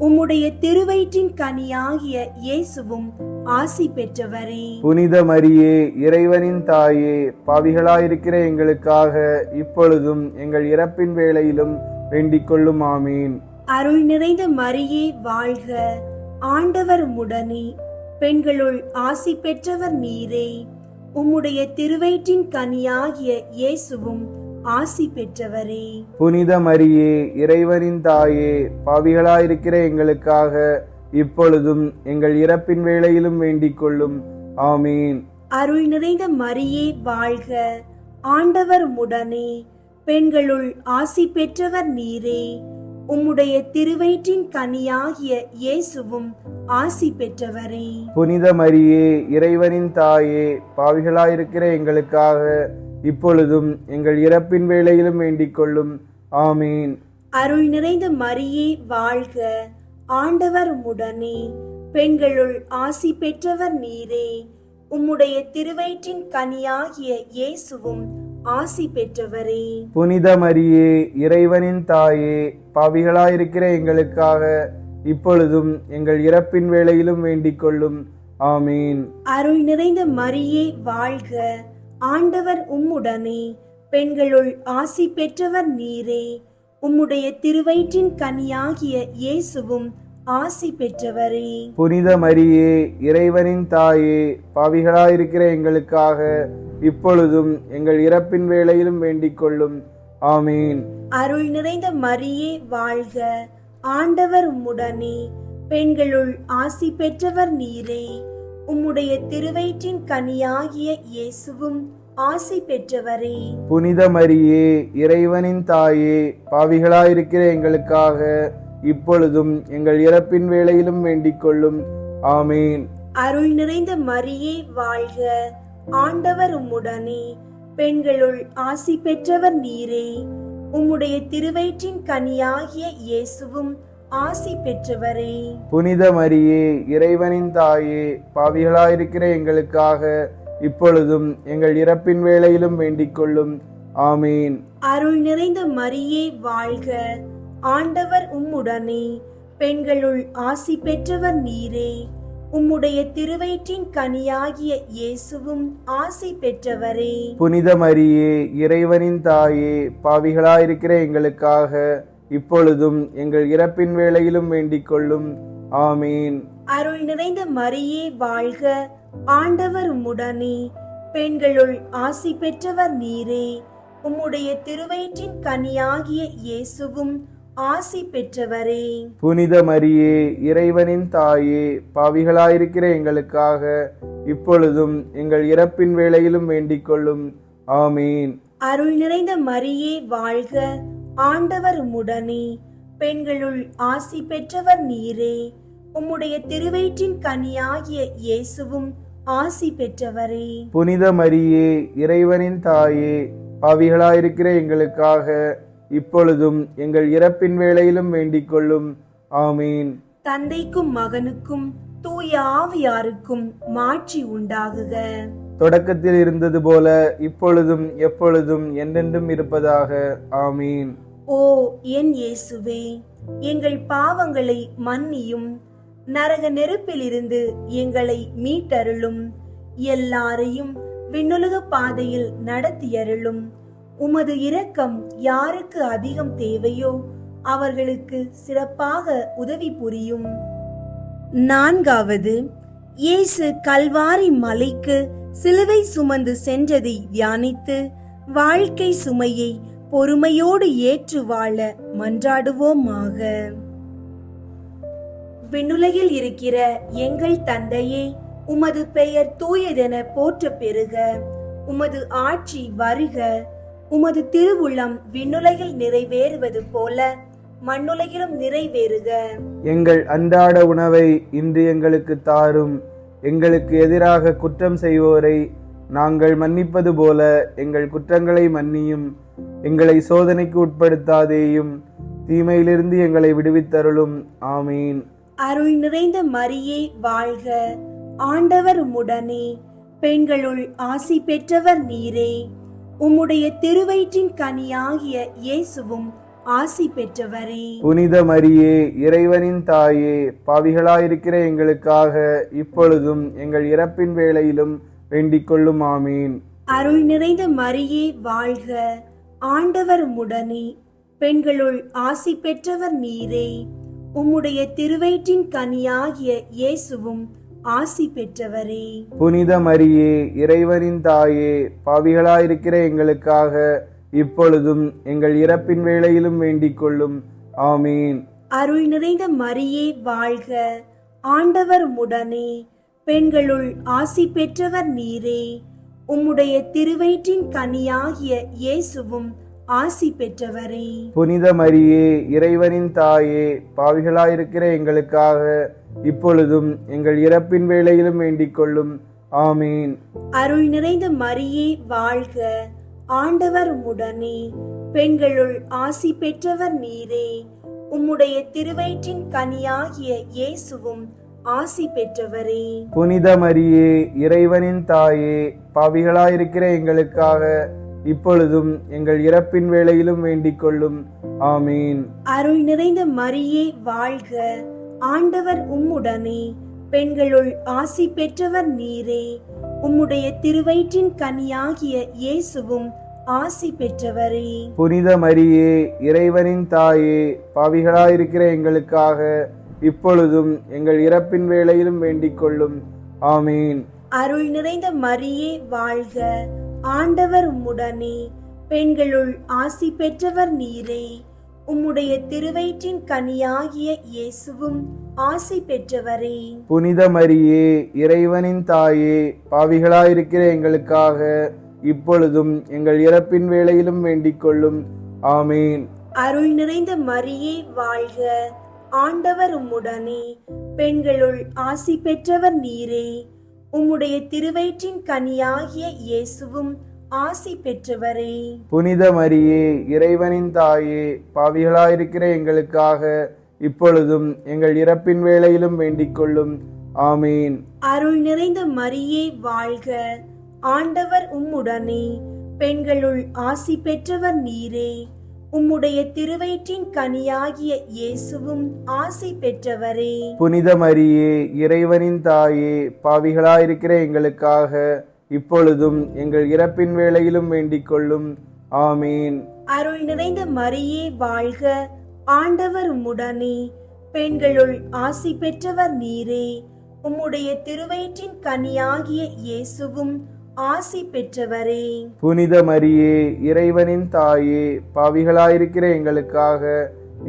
உம்முடைய திருவயிற்றின் கனியாகிய இயேசுவும் ஆசி பெற்றவரே. புனித மரியே, இறைவனின் தாயே, பாவிகளாயிருக்கிற எங்களுக்காக இப்பொழுதும் எங்கள் இறப்பின் வேளையிலும் வேண்டிக் கொள்ளும். ஆமீன். அருள் நிறைந்த மரியே வாழ்க. ஆண்டவர் உம்முடனே. பெண்களுள் ஆசி பெற்றவர் நீரே. உம்முடைய திருவயிற்றின் கனியாகிய இயேசுவும் ஆசி பெற்றவரே. புனித மரியே, இறைவனின் தாயே, பாவிகளாயிருக்கிற எங்களுக்காக இப்பொழுதும் எங்கள் இறப்பின் வேளையிலும் வேண்டிக் கொள்ளும். ஆமீன். அருள் நிறைந்த மரியே வாழ்க. ஆண்டவர் உம்முடனே. பெண்களுள் ஆசி பெற்றவர் நீரே. உம்முடைய திருவயிற்றின் கனியாகிய இயேசுவும் ஆசி பெற்றவரே. புனித மரியே, இறைவனின் தாயே, பாவிகளாயிருக்கிற எங்களுக்காக இப்பொழுதும் எங்கள் இறப்பின் வேளையிலும் வேண்டிக் கொள்ளும். ஆமீன். அருள் நிறைந்த மரியே வாழ்க. ஆண்டவர் உம்முடனே. பெண்களுள் ஆசி பெற்றவர் நீரே. உம்முடைய திருவயிற்றின் கனியாகிய இயேசுவும் ஆசி பெற்றவரே. புனித மரியே, இறைவனின் தாயே, பாவிகளாயிருக்கிற எங்களுக்காக இப்பொழுதும் எங்கள் இறப்பின் வேளையிலும் வேண்டிக் கொள்ளும். ஆமீன். அருள் நிறைந்த மரியே வாழ்க, ஆண்டவர் உம்முடனே, பெண்களுள் ஆசி பெற்றவர் நீரே. உம்முடைய திருவயிற்றின் கனியாகிய இயேசுவும் ஆசி பெற்றவரே. புனித மரியே, இறைவனின் தாயே, பாவிகளாயிருக்கிற எங்களுக்காக இப்பொழுதும் எங்கள் இறப்பின் வேளையிலும் வேண்டிக் கொள்ளும். ஆமீன். அருள் நிறைந்த மரியே வாழ்க, ஆண்டவர் உம்முடனே, பெண்களுள் ஆசி பெற்றவர் நீரே. உம்முடைய திருவயிற்றின் கனியாகிய இயேசுவும் ஆசி பெற்றவரே. புனித மரியே, இறைவனின் தாயே, பாவிகளாயிருக்கிற எங்களுக்காக இப்பொழுதும் எங்கள் இறப்பின் வேளையிலும் வேண்டிக் கொள்ளும். ஆமீன். அருள் நிறைந்த மரியே வாழ்க, ஆண்டவர் உம்முடனே, பெண்களுள் ஆசி பெற்றவர் நீரே. உம்முடைய திருவயிற்றின் கனியாகிய இயேசுவும் ஆசி பெற்றவரே. புனித மரியே, இறைவனின் தாயே, பாவிகளாயிருக்கிற எங்களுக்காக இப்பொழுதும் எங்கள் இறப்பின் வேளையிலும் வேண்டிக் கொள்ளும். ஆமீன். அருள் நிறைந்த மரியே வாழ்க, ஆண்டவர் உம்முடனே, பெண்களுள் ஆசி பெற்றவர் நீரே. உம்முடைய திருவயிற்றின் கனியாகிய இயேசுவும் ஆசி பெற்றவரே. புனித மரியே, இறைவனின் தாயே, பாவிகளாயிருக்கிற எங்களுக்காக இப்பொழுதும் எங்கள் இறப்பின் வேளையிலும் வேண்டிக் கொள்ளும். ஆமீன். அருள் நிறைந்த மரியே வாழ்க, ஆண்டவர் உம்முடனே, பெண்களுள் ஆசி பெற்றவர் நீரே. உம்முடைய திருவயிற்றின் கனியாகிய இயேசுவும் ஆசி பெற்றவரே. புனித மரியே, இறைவனின் தாயே, பாவிகளாயிருக்கிற எங்களுக்காக இப்பொழுதும் எங்கள் இறப்பின் வேளையிலும் வேண்டிக் கொள்ளும். ஆமீன். அருள் நிறைந்த மரியே வாழ்க, ஆண்டவர் உம்முடனே, பெண்களுள் ஆசி பெற்றவர் நீரே. உம்முடைய திருவயிற்றின் கனியாகிய இயேசுவும் ஆசி பெற்றவரே. புனித மரியே, இறைவனின் தாயே, பாவிகளாயிருக்கிற எங்களுக்காக இப்பொழுதும் எங்கள் இறப்பின் வேளையிலும் வேண்டிக் கொள்ளும். ஆமீன். தந்தைக்கும் மகனுக்கும் தூய ஆவியாருக்கும் மாட்சி உண்டாகுக. தொடக்கத்தில் இருந்தது போல இப்பொழுதும் எப்பொழுதும் என்றென்றும் இருப்பதாக. ஆமீன். ஓ என் இயேசுவே, எங்கள் பாவங்களை மன்னியும், நரக நெருப்பிலிருந்து எங்களை மீட்டருளும், எல்லாரையும் விண்ணுலக பாதையில் நடத்தியருளும். உமது இரக்கம் யாருக்கு அதிகம் தேவையோ அவர்களுக்கு சிறப்பாக உதவி புரியும். 4வது, இயேசு கல்வாரி மலைக்கு சிலுவை சுமந்து சென்றதை தியானித்து வாழ்க்கை சுமையை பொறுமையோடு ஏற்று வாழ மன்றாடுவோமாக. விண்ணுலகில் இருக்கிற எங்கள் தந்தையே, உமது பெயர் தூயதென போற்ற பெறுக. உமது ஆட்சி வருக. உமது திருவுள்ளம் விண்ணுலகில் நிறைவேறுவது போல மண்ணுலகிலும் நிறைவேறுக. எங்கள் அன்றாட உணவை இன்று எங்களுக்கு தாரும். எங்களுக்கு எதிராக குற்றம் செய்வோரை நாங்கள் மன்னிப்பது போல எங்கள் குற்றங்களை மன்னியும். எங்களை சோதனைக்கு உட்படுத்தாதேயும், தீமையிலிருந்து எங்களை விடுவித்தருளும். ஆமீன். அருள் நிறைந்த மரியே வாழ்க, ஆண்டவர் உம்முடனே, பெண்களுள் ஆசி பெற்றவர் நீரே. உம்முடைய திருவயிற்றின் கனியாகிய இயேசுவும் ஆசி பெற்றவரே. புனித மரியே, இறைவனின் தாயே, பாவிகளாயிருக்கிற எங்களுக்காக இப்பொழுதும் எங்கள் இறப்பின் வேளையிலும் வேண்டிக் கொள்ளும். ஆமீன். அருள் நிறைந்த மரியே வாழ்க, ஆண்டவர் உம்முடனே, பெண்களுள் ஆசி பெற்றவர் நீரே. உம்முடைய திருவயிற்றின் கனியாகிய இயேசுவும் ஆசி பெற்றவரே. புனித மரியே, இறைவனின் தாயே, பாவிகளாயிருக்கிற எங்களுக்காக இப்பொழுதும் எங்கள் இறப்பின் வேளையிலும் வேண்டிக் கொள்ளும். ஆமீன். அருள் நிறைந்த மரியே வாழ்க, ஆண்டவர் உம்முடனே, பெண்களுள் ஆசி பெற்றவர் நீரே. உம்முடைய திருவயிற்றின் கனியாகிய இயேசுவும் ஆசி பெற்றவரே. புனித மரியே, இறைவனின் தாயே, பாவிகளாயிருக்கிற எங்களுக்காக இப்பொழுதும் எங்கள் இறப்பின் வேளையிலும் வேண்டிக் கொள்ளும். ஆமீன். அருள் நிறைந்த மரியே வாழ்க, ஆண்டவர் உம்முடனே, பெண்களுள் ஆசி பெற்றவர் நீரே. உம்முடைய திருவயிற்றின் கனியாகிய இயேசுவும் ஆசி பெற்றவரே. புனித மரியே, இறைவனின் தாயே, பாவிகளாயிருக்கிற எங்களுக்காக இப்பொழுதும் எங்கள் இறப்பின் வேளையிலும் வேண்டிக் கொள்ளும். ஆமீன். அருள் நிறைந்த மரியே வாழ்க, ஆண்டவர் உம்முடனே, பெண்களுள் ஆசி பெற்றவர் நீரே. உம்முடைய திருவயிற்றின் கனியாகிய இயேசுவும் ஆசி பெற்றவரே. புனித மரியே, இறைவனின் தாயே, பாவிகளாயிருக்கிற எங்களுக்காக இப்பொழுதும் எங்கள் இறப்பின் வேளையிலும் வேண்டிக் கொள்ளும். ஆமீன். அருள் நிறைந்த மரியே வாழ்க, ஆண்டவர் உம்முடனே, பெண்களுள் ஆசி பெற்றவர் நீரே. உம்முடைய திருவயிற்றின் கனியாகிய இயேசுவும் ஆசி பெற்றவரே. புனித மரியே, இறைவனின் தாயே, பாவிகளாயிருக்கிற எங்களுக்காக இப்பொழுதும் எங்கள் இறப்பின் வேளையிலும் வேண்டிக் கொள்ளும். ஆமீன். அருள் நிறைந்த மரியே வாழ்க, ஆண்டவர் உம்முடனே, பெண்களுள் ஆசி பெற்றவர் நீரே. உம்முடைய திருவயிற்றின் கனியாகிய இயேசுவும் ஆசி பெற்றவரே. புனித மரியே, இறைவனின் தாயே, பாவிகளாயிருக்கிற எங்களுக்காக இப்பொழுதும் எங்கள் இறப்பின் வேளையிலும் வேண்டிக் கொள்ளும். ஆமீன். அருள் நிறைந்த மரியே வாழ்க, ஆண்டவர் உம்முடனே, பெண்களுள் ஆசி பெற்றவர் நீரே. உம்முடைய திருவயிற்றின் கனியாகிய இயேசுவும் ஆசி பெற்றவரே. புனித மரியே, இறைவனின் தாயே, பாவிகளாயிருக்கிற எங்களுக்காக இப்பொழுதும் எங்கள் இறப்பின் வேளையிலும் வேண்டிக் கொள்ளும். ஆமீன். அருள் நிறைந்த மரியே வாழ்க, ஆண்டவர் உம்முடனே, பெண்களுள் ஆசி பெற்றவர் நீரே. உம்முடைய திருவயிற்றின் கனியாகிய இயேசுவும் ஆசி பெற்றவரே. புனித மரியே, இறைவனின் தாயே, பாவிகளாயிருக்கிற எங்களுக்காக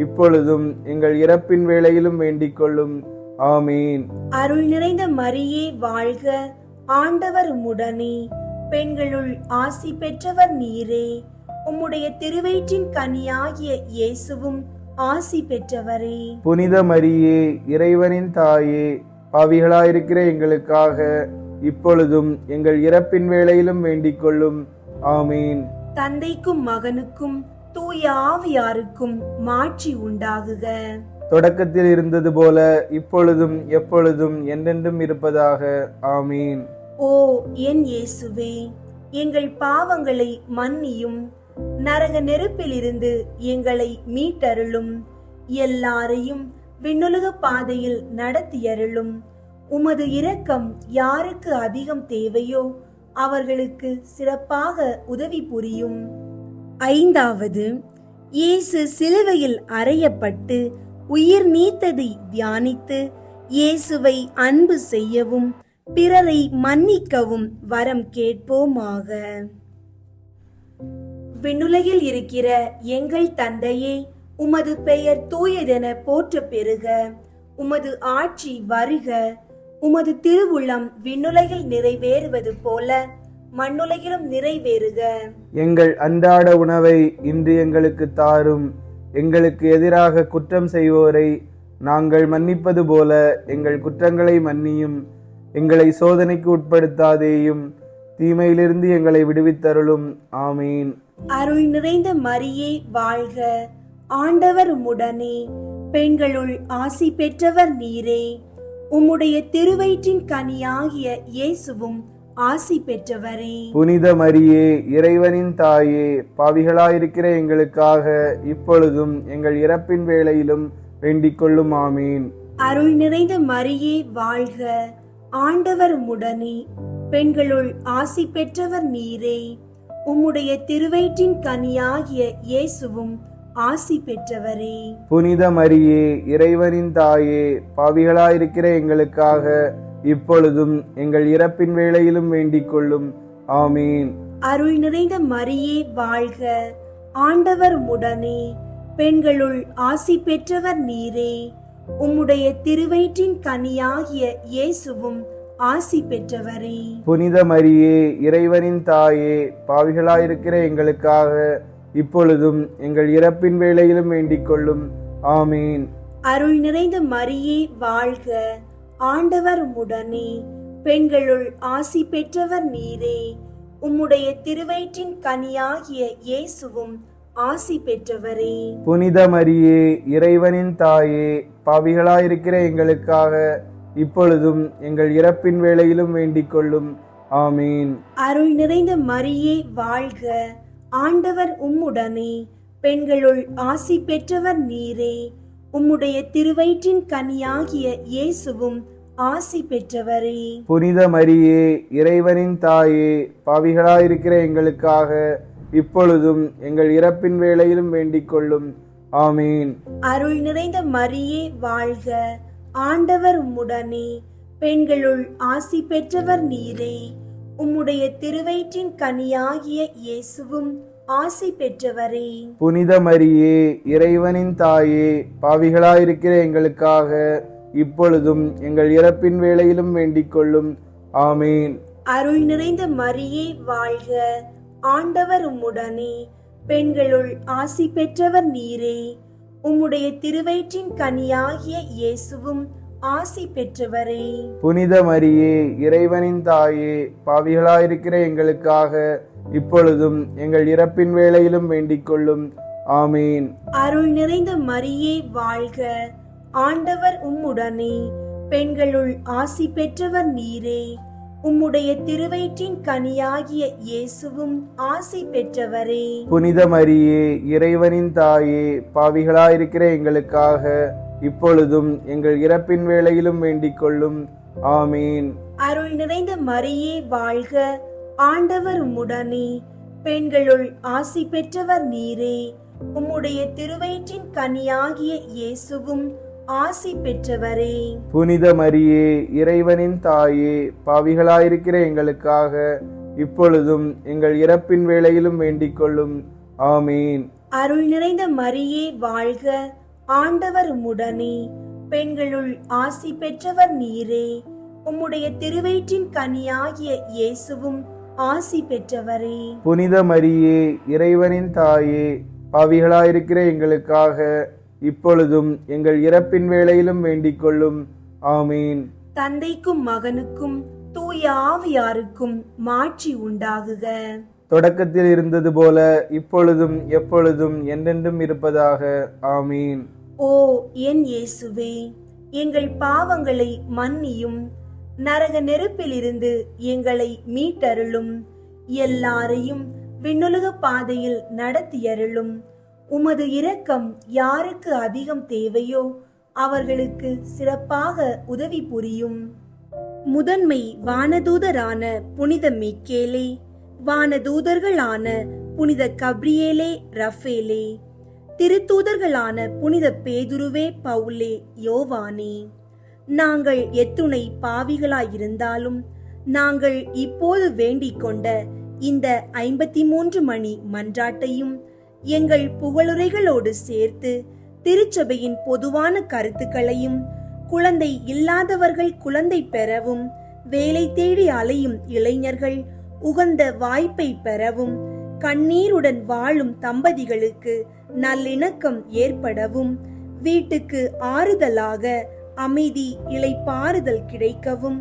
இப்பொழுதும் எங்கள் இறப்பின் வேளையிலும் வேண்டிக் கொள்ளும். ஆமீன். அருள் நிறைந்த மரியே வாழ்க, ஆண்டவர் உம்முடனே, பெண்களுள் ஆசி பெற்றவர் நீரே. உம்முடைய திருவயிற்றின் கனியாகிய இயேசுவும் ஆசி பெற்றவரே. புனித மரியே, இறைவனின் தாயே, பாவிகளாயிருக்கிற எங்களுக்காக இப்பொழுதும் எங்கள் இறப்பின் வேளையிலும் வேண்டிக் கொள்ளும். ஆமீன். தந்தைக்கும் மகனுக்கும் தூய ஆவியாருக்கும் மாட்சி உண்டாகுக. தொடக்கத்தில் இருந்தது போல இப்பொழுதும் எப்பொழுதும் என்றென்றும் இருப்பதாக. ஆமீன். ஓ என் இயேசுவே, எங்கள் பாவங்களை மன்னியும், நரக நெருப்பிலிருந்து எங்களை மீட்டருளும், எல்லாரையும் விண்ணுலக பாதையில் நடத்தியருளும். உமது இரக்கம் யாருக்கு அதிகம் தேவையோ அவர்களுக்கு சிறப்பாக உதவி புரியும். 5வது, இயேசு சிலுவையில் அறையப்பட்டு உயிர் நீத்ததை தியானித்து இயேசுவை அன்பு செய்யவும் பிறரை மன்னிக்கவும் வரம் கேட்போமாக. விண்ணுலகில் இருக்கிற எங்கள் தந்தையே, உமது பெயர் தூயதென போற்ற பெறுக. உமது ஆட்சி வருக. உமது திருவுள்ளம் விண்ணுலகில் நிறைவேறுவது போல மண்ணுலகிலும் நிறைவேறுக. எங்கள் அன்றாட உணவை இன்று எங்களுக்கு தாரும். எங்களுக்கு எதிராக குற்றம் செய்வோரை நாங்கள் மன்னிப்பது போல எங்கள் குற்றங்களை மன்னியும். எங்களை சோதனைக்கு உட்படுத்தாதேயும், தீமையிலிருந்து எங்களை விடுவித்தருளும். ஆமீன். அருள் நிறைந்த மரியே வாழ்க, ஆண்டவர் உம்முடனே, பெண்களுள் ஆசி பெற்றவர் நீரே. உம்முடைய திருவயிற்றின் கனியாகிய இயேசுவும் ஆசி பெற்றவரே. புனித மரியே, இறைவனின் தாயே, பாவிகளாயிருக்கிற எங்களுக்காக இப்பொழுதும் எங்கள் இறப்பின் வேளையிலும் வேண்டிக் கொள்ளும். ஆமீன். அருள் நிறைந்த மரியே வாழ்க, ஆண்டவர் உம்முடனே, பெண்களுள் ஆசி பெற்றவர் நீரே. உம்முடைய திருவயிற்றின் கனியாகிய இயேசுவும் ஆசி பெற்றவரே. புனித மரியே, இறைவனின் தாயே, பாவிகளாயிருக்கிற எங்களுக்காக இப்பொழுதும் எங்கள் இறப்பின் வேளையிலும் வேண்டிக் கொள்ளும். ஆமீன். அருள் நிறைந்த மரியே வாழ்க, ஆண்டவர் உம்முடனே, பெண்களுள் ஆசி பெற்றவர் நீரே. உம்முடைய திருவயிற்றின் கனியாகிய இயேசுவும் ஆசி பெற்றவரே. புனித மரியே, இறைவனின் தாயே, பாவிகளாயிருக்கிற எங்களுக்காக இப்பொழுதும் எங்கள் இறப்பின் வேளையிலும் வேண்டிக் கொள்ளும். ஆமீன். அருள் நிறைந்த மரியே வாழ்க, ஆண்டவர் உம்முடனே, பெண்களுள் ஆசி பெற்றவர் நீரே. உம்முடைய திருவயிற்றின் கனியாகிய இயேசுவும் ஆசி பெற்றவரே. புனித மரியே, இறைவனின் தாயே, பாவிகளாயிருக்கிற எங்களுக்காக இப்பொழுதும் எங்கள் இறப்பின் வேளையிலும் வேண்டிக் கொள்ளும். ஆமீன். அருள் நிறைந்த மரியே வாழ்க, ஆண்டவர் உம்முடனே, பெண்களுள் ஆசி பெற்றவர் நீரே. உம்முடைய திருவயிற்றின் கனியாகிய இயேசுவும் ஆசி பெற்றவரே. புனித மரியே, இறைவனின் தாயே, பாவிகளாயிருக்கிற எங்களுக்காக இப்பொழுதும் எங்கள் இறப்பின் வேளையிலும் வேண்டிக் கொள்ளும். ஆமீன். அருள் நிறைந்த மரியே வாழ்க, ஆண்டவர் உம்முடனே, பெண்களுள் ஆசி பெற்றவர் நீரே. உம்முடைய திருவயிற்றின் கனியாகிய இயேசுவும் ஆசி பெற்றவரே. புனித மரியே, இறைவனின் தாயே, பாவிகளாயிருக்கிற எங்களுக்காக இப்பொழுதும் எங்கள் இறப்பின் வேளையிலும் வேண்டிக் கொள்ளும். ஆமீன். அருள் நிறைந்த மரியே வாழ்க, ஆண்டவர் உம்முடனே, பெண்களுள் ஆசி பெற்றவர் நீரே. உம்முடைய திருவயிற்றின் கனியாகிய இயேசுவும் ஆசி பெற்றவரே. புனித மரியே, இறைவனின் தாயே, பாவிகளாயிருக்கிற எங்களுக்காக இப்பொழுதும் எங்கள் இறப்பின் வேளையிலும் வேண்டிக் கொள்ளும். ஆமீன். அருள் நிறைந்த மரியே வாழ்க, ஆண்டவர் உம்முடனே, பெண்களுள் ஆசி பெற்றவர் நீரே. உம்முடைய திருவயிற்றின் கனியாகிய இயேசுவும் ஆசி பெற்றவரே. புனித மரியே, இறைவனின் தாயே, பாவிகளாயிருக்கிற எங்களுக்காக இப்பொழுதும் எங்கள் இறப்பின் வேளையிலும் வேண்டிக் கொள்ளும். ஆமீன். அருள் நிறைந்த மரியே வாழ்க, ஆண்டவர் உம்முடனே, பெண்களுள் ஆசி பெற்றவர் நீரே. உம்முடைய திருவயிற்றின் கனியாகிய இயேசுவும் ஆசி பெற்றவரே. புனித மரியே, இறைவனின் தாயே, பாவிகளாயிருக்கிற எங்களுக்காக இப்பொழுதும் எங்கள் இறப்பின் வேளையிலும் வேண்டிக் கொள்ளும். ஆமீன். அருள் நிறைந்த மரியே வாழ்க, ஆண்டவர் உம்முடனே, பெண்களுள் ஆசி பெற்றவர் நீரே. உம்முடைய திருவயிற்றின் கனியாகிய இயேசுவும் ஆசி பெற்றவரே. புனித மரியே, இறைவனின் தாயே, பாவிகளாயிருக்கிற எங்களுக்காக இப்பொழுதும் எங்கள் இறப்பின் வேளையிலும் வேண்டிக் கொள்ளும். ஆமீன். தந்தைக்கும் மகனுக்கும் தூய ஆவியாருக்கும் மாட்சி உண்டாகுக. தொடக்கத்தில் இருந்தது போல இப்பொழுதும் எப்பொழுதும் என்றென்றும் இருப்பதாக. ஆமீன். ஓ என் இயேசுவே, எங்கள் பாவங்களை மன்னியும், நரக நெருப்பிலிருந்து எங்களை மீட்டருளும், எல்லாரையும் விண்ணுலக பாதையில் நடத்தியருளும். உமது இரக்கம் யாருக்கு அதிகம் தேவையோ அவர்களுக்கு சிறப்பாக உதவி புரியும். முதன்மை வானதூதரான புனித மிக்கேலே, வானதூதர்களான புனித கப்ரியேலே, ரஃபேலே, திருத்தூதர்களான புனித பேதுருவே, பவுலே, யோவானே, நாங்கள் எத்துணை பாவிகளாயிருந்தாலும் நாங்கள் இப்போது வேண்டிக் கொண்ட இந்த 53 மணி மன்றாட்டையும் எங்கள் புகழுரைகளோடு சேர்த்து திருச்சபையின் பொதுவான கருத்துக்களையும், குழந்தை இல்லாதவர்கள் குழந்தை பெறவும், வேலை தேடி அலையும் இளைஞர்கள் உகந்த வாய்ப்பை பெறவும், கண்ணீருடன் வாழும் தம்பதிகளுக்கு நல்லிணக்கம் ஏற்படவும், வீட்டுக்கு ஆறுதலாக அமைதி இளைப்பாறுதல் கிடைக்கவும்,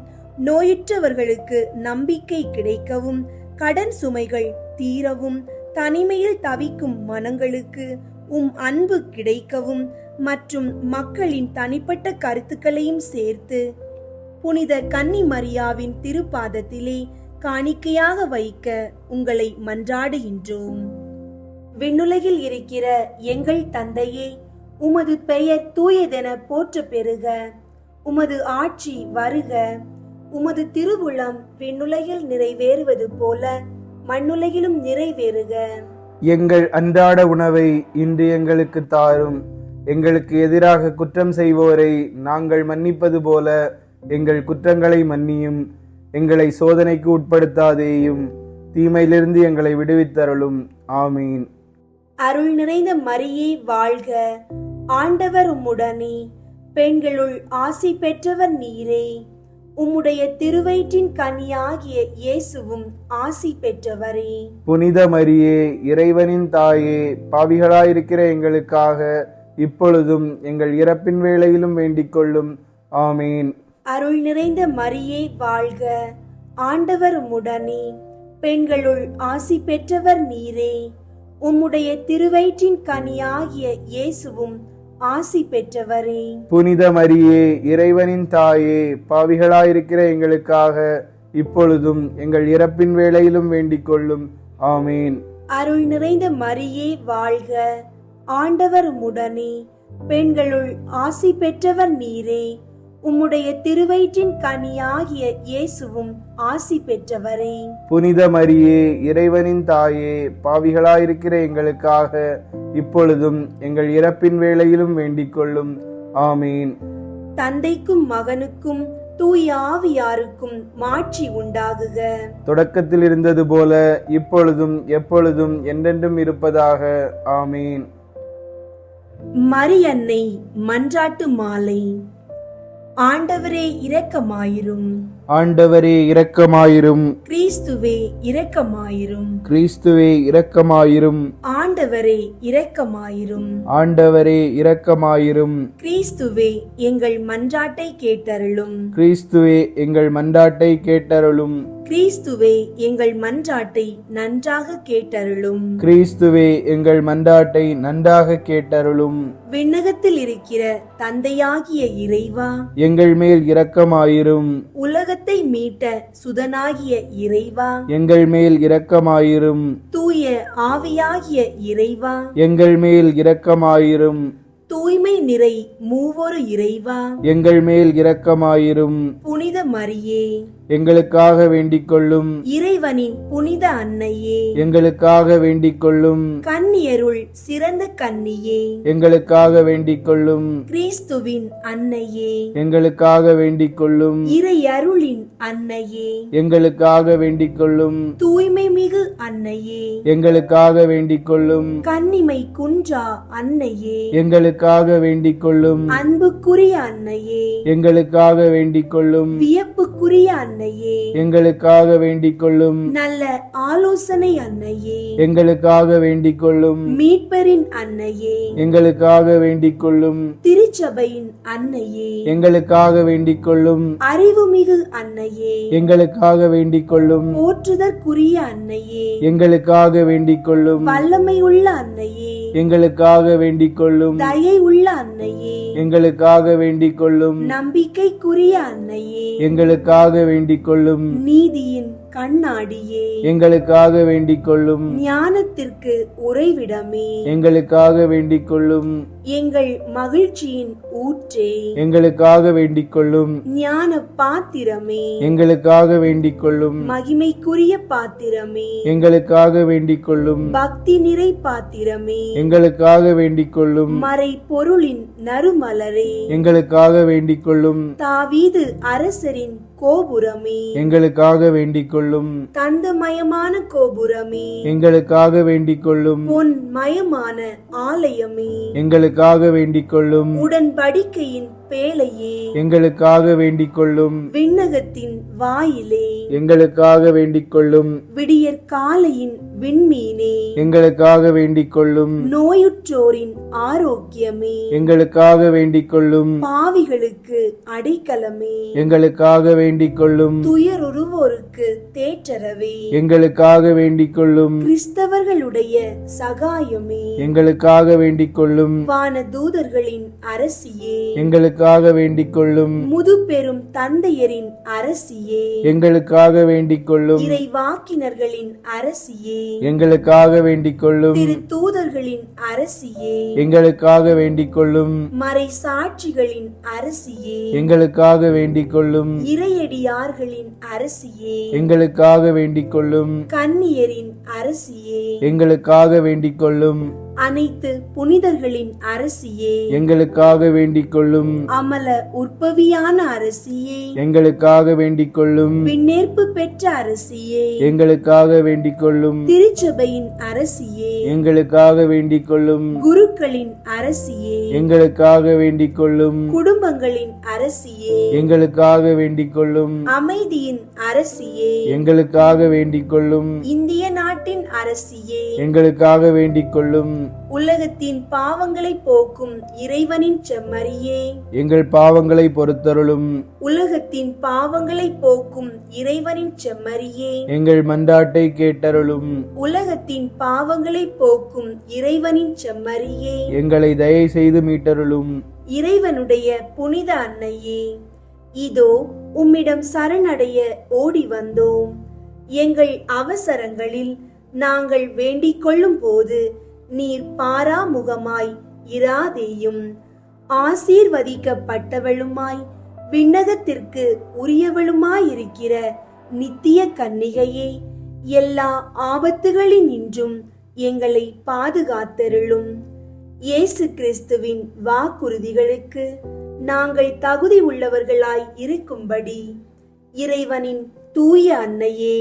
நோயுற்றவர்களுக்கு நம்பிக்கை கிடைக்கவும், கடன் சுமைகள் தீரவும், தனிமையில் தவிக்கும் மனங்களுக்கு அன்பு கிடைக்கவும் மற்றும் மக்களின் தனிப்பட்ட கருத்துக்களையும் சேர்த்து புனித கன்னி மரியாவின் திருப்பாதத்திலே காணிக்கையாக வைக்க உங்களை மன்றாடுகின்றோம். விண்ணுலகில் இருக்கிற எங்கள் தந்தையே, உமது பெயர் தூயதென போற்ற பெறுக. உமது ஆட்சி வருக. உமது திருவுளம் விண்ணுலகில் நிறைவேறுவது போல மண்ணுலகிலும் நிறைவேறுக. எங்கள் அன்றாட உணவை இன்று எங்களுக்கு தாரும். எங்களுக்கு எதிராக குற்றம் செய்வோரை நாங்கள் மன்னிப்பது போல எங்கள் குற்றங்களை மன்னியும். எங்களை சோதனைக்கு உட்படுத்தாதேயும், தீமையிலிருந்து எங்களை விடுவித்தருளும். ஆமீன். அருள் நிறைந்த மரியே வாழ்க, ஆண்டவர் உம்முடனே, பெண்களுள் ஆசி பெற்றவர் நீரே. உம்முடைய திருவயிற்றின் கனியாகிய இயேசுவும் ஆசி பெற்றவரே. புனித மரியே, இறைவனின் தாயே, பாவிகளாயிருக்கிற எங்களுக்காக இப்பொழுதும் எங்கள் இறப்பின் வேளையிலும் வேண்டிக் கொள்ளும். ஆமீன். அருள் நிறைந்த மரியே வாழ்க, ஆண்டவர் உம்முடனே, பெண்களுள் ஆசி பெற்றவர் நீரே. உம்முடைய திருவயிற்றின் கனியாகிய இயேசுவும் ஆசி பெற்றவரே. புனித மரியே, இறைவனின் தாயே, பாவிகளாயிருக்கிற எங்களுக்காக இப்பொழுதும் எங்கள் இறப்பின் வேளையிலும் வேண்டிக் கொள்ளும். ஆமீன். அருள் நிறைந்த மரியே வாழ்க, ஆண்டவர் உம்முடனே, பெண்களுள் ஆசி பெற்றவர் நீரே. உம்முடைய திருவயிற்றின் கனியாகிய இயேசுவும் ஆசி பெற்றவரே. புனித மரியே, இறைவனின் தாயே, பாவிகளாயிருக்கிற எங்களுக்காக இப்பொழுதும் எங்கள் இறப்பின் வேளையிலும் வேண்டிக் கொள்ளும். ஆமீன். தந்தைக்கும் மகனுக்கும் தூய ஆவியாருக்கும் மாட்சி உண்டாகுக. தொடக்கத்தில் இருந்தது போல இப்பொழுதும் எப்பொழுதும் என்றென்றும் இருப்பதாக. ஆமீன். மரியன்னை மன்றாட்டு மாலை. ஆண்டவரே இரக்கமாயிரும். ஆண்டவரே இரக்கமாயிரும். கிறிஸ்துவே இரக்கமாயிரும். கிறிஸ்துவே இரக்கமாயிரும். ஆண்டவரே இரக்கமாயிரும். ஆண்டவரே இரக்கமாயிரும். கிறிஸ்துவே எங்கள் மன்றாட்டை கேட்டருளும். கிறிஸ்துவே எங்கள் மன்றாட்டை கேட்டருளும். கிறிஸ்துவே எங்கள் மன்றாட்டை நன்றாக கேட்டருளும். கிறிஸ்துவே எங்கள் மன்றாட்டை நன்றாக கேட்டருளும். விண்ணகத்தில் இருக்கிற தந்தையாகிய இறைவா, எங்கள் மேல் இரக்கமாயிரும். உலகத்தை மீட்ட சுதனாகிய இறைவா, எங்கள் மேல் இரக்கமாயிரும். தூய ஆவியாகிய இறைவா, எங்கள் மேல் இரக்கமாயிரும். தூய்மை நிறை மூவொரு இறைவா, எங்கள் மேல் இரக்கமாயிரும். புனித மரியே, எங்களுக்காக வேண்டிக் கொள்ளும். இறைவனின் புனித அன்னையே, எங்களுக்காக வேண்டிக் கொள்ளும். கன்னியருள் சிறந்த கன்னியே, எங்களுக்காக வேண்டிக் கொள்ளும். கிறிஸ்துவின் அன்னையே, எங்களுக்காக வேண்டிக் கொள்ளும். இறையருளின் அன்னையே, எங்களுக்காக வேண்டிக் கொள்ளும். தூய்மை மிகு அன்னையே, எங்களுக்காக வேண்டிக் கொள்ளும். கன்னிமை குன்றா அன்னையே, எங்களுக்காக வேண்டிக் கொள்ளும். அன்புக்குரிய அன்னையே, எங்களுக்காக வேண்டிக் கொள்ளும். வியப்புக்குரிய அன்னையே, எங்களுக்காக வேண்டிக் கொள்ளும். நல்ல ஆலோசனை அன்னையே, எங்களுக்காக வேண்டிக் கொள்ளும். மீட்பரின் அன்னையே, எங்களுக்காக வேண்டிக் கொள்ளும். திருச்சபையின் அன்னையே, எங்களுக்காக வேண்டிக் கொள்ளும். அறிவுமிகு அன்னையே, எங்களுக்காக வேண்டிக் கொள்ளும். போற்றுதற்குரிய அன்னையே, எங்களுக்காக வேண்டிக் கொள்ளும். வல்லமையுள்ள அன்னையே, எங்களுக்காக வேண்டிக் கொள்ளும். தயை உள்ள அன்னையே, எங்களுக்காக வேண்டிக் கொள்ளும். நம்பிக்கைக்குரிய அன்னையே, எங்களுக்காக வேண்டிக் கொள்ளும். நீதியின் கண்ணாடியே, எங்களுக்காக வேண்டிக் கொள்ளும். ஞானத்திற்கு உறைவிடமே, எங்களுக்காக வேண்டிக் கொள்ளும். எங்கள் மகிழ்ச்சியின் ஊற்றே, எங்களுக்காக வேண்டிக் கொள்ளும். ஞான பாத்திரமே, எங்களுக்காக வேண்டிக் கொள்ளும். மகிமைக்குரிய பாத்திரமே, எங்களுக்காக வேண்டிக் கொள்ளும். பக்தி நிறை பாத்திரமே, எங்களுக்காக வேண்டிக் கொள்ளும். மறை பொருளின் நறுமலரே, எங்களுக்காக வேண்டிக் கொள்ளும். தாவீது அரசரின் கோபுரமே, எங்களுக்காக வேண்டிக் கொள்ளும். தந்தமயமான கோபுரமே, எங்களுக்காக வேண்டிக் கொள்ளும். பொன் மயமான ஆலயமே, எங்களுக்காக வேண்டிக் கொள்ளும். உடன்படிக்கையின் பேழையே, எங்களுக்காக வேண்டிக் கொள்ளும். விண்ணகத்தின் வாயிலே, எங்களுக்காக வேண்டிக் கொள்ளும். விடியற் காலையின் விண்மீனே, எங்களுக்காக வேண்டிக் கொள்ளும். நோயுற்றோரின் ஆரோக்கியமே, எங்களுக்காக வேண்டிக் கொள்ளும். பாவிகளுக்கு அடைக்கலமே, எங்களுக்காக வேண்டிக் கொள்ளும். துயருருவோருக்கு தேற்றரவே, எங்களுக்காக வேண்டிக் கொள்ளும். கிறிஸ்தவர்களுடைய சகாயமே, எங்களுக்காக வேண்டிக் கொள்ளும். வானதூதர்களின் அரசியே, எங்களுக்காக வேண்டிக் கொள்ளும். முதுபெரும் தந்தையரின் அரசியே, எங்களுக்காக வேண்டிக் கொள்ளும். இறைவாக்கினர்களின் அரசியே, எங்களுக்காக வேண்டிக் கொள்ளும். திரு தூதர்களின் அரசியே, எங்களுக்காக வேண்டிக் கொள்ளும். மறை சாட்சிகளின் அரசியே, எங்களுக்காக வேண்டிக் கொள்ளும். இறையடியார்களின் அரசியே, எங்களுக்காக வேண்டிக் கொள்ளும். கன்னியரின் அரசியே, எங்களுக்காக வேண்டிக் கொள்ளும். அனைத்து புனிதர்களின் அரசியே, எங்களுக்காக வேண்டிக் கொள்ளும். அமல உற்பவியான அரசியே, எங்களுக்காக வேண்டிக் கொள்ளும். விண்ணேற்பு பெற்ற அரசியே, எங்களுக்காக வேண்டிக் கொள்ளும். திருச்சபையின் அரசியே, எங்களுக்காக வேண்டிக் கொள்ளும். குருக்களின் அரசியே, எங்களுக்காக வேண்டிக் கொள்ளும். குடும்பங்களின் அரசியே, எங்களுக்காக வேண்டிக் கொள்ளும். அமைதியின் அரசியே, எங்களுக்காக வேண்டிக் கொள்ளும். இந்திய நாட்டின் அரசியே, எங்களுக்காக வேண்டிக் கொள்ளும். உலகத்தின் பாவங்களை போக்கும் இறைவனின் செம்மறியே, எங்கள் பாவங்களை பொறுத்தருளும். உலகத்தின் பாவங்களை போக்கும் இறைவனின் செம்மறியே, எங்கள் மன்றாட்டை கேட்டருளும். உலகத்தின் பாவங்களை போக்கும் இறைவனின் செம்மறியே, எங்களை தயை செய்து மீட்டருளும். இறைவனுடைய புனித அன்னையே, இதோ உம்மிடம் சரணடைய ஓடி வந்தோம். எங்கள் அவசரங்களில் நாங்கள் வேண்டிக் கொள்ளும் போது நீர் பாராமுகமாய் இராதேயும். ஆசீர்வதிக்கப்பட்டவளுமாய் விண்ணகத்திற்கு உரியவளுமாயிருக்கிற நித்திய கன்னிகையே, எல்லா ஆபத்துகளினின்றும் எங்களை பாதுகாத்தருளும். இயேசு கிறிஸ்துவின் வாக்குறுதிகளுக்கு நாங்கள் தகுதி உள்ளவர்களாய் இருக்கும்படி இறைவனின் தூய அன்னையே,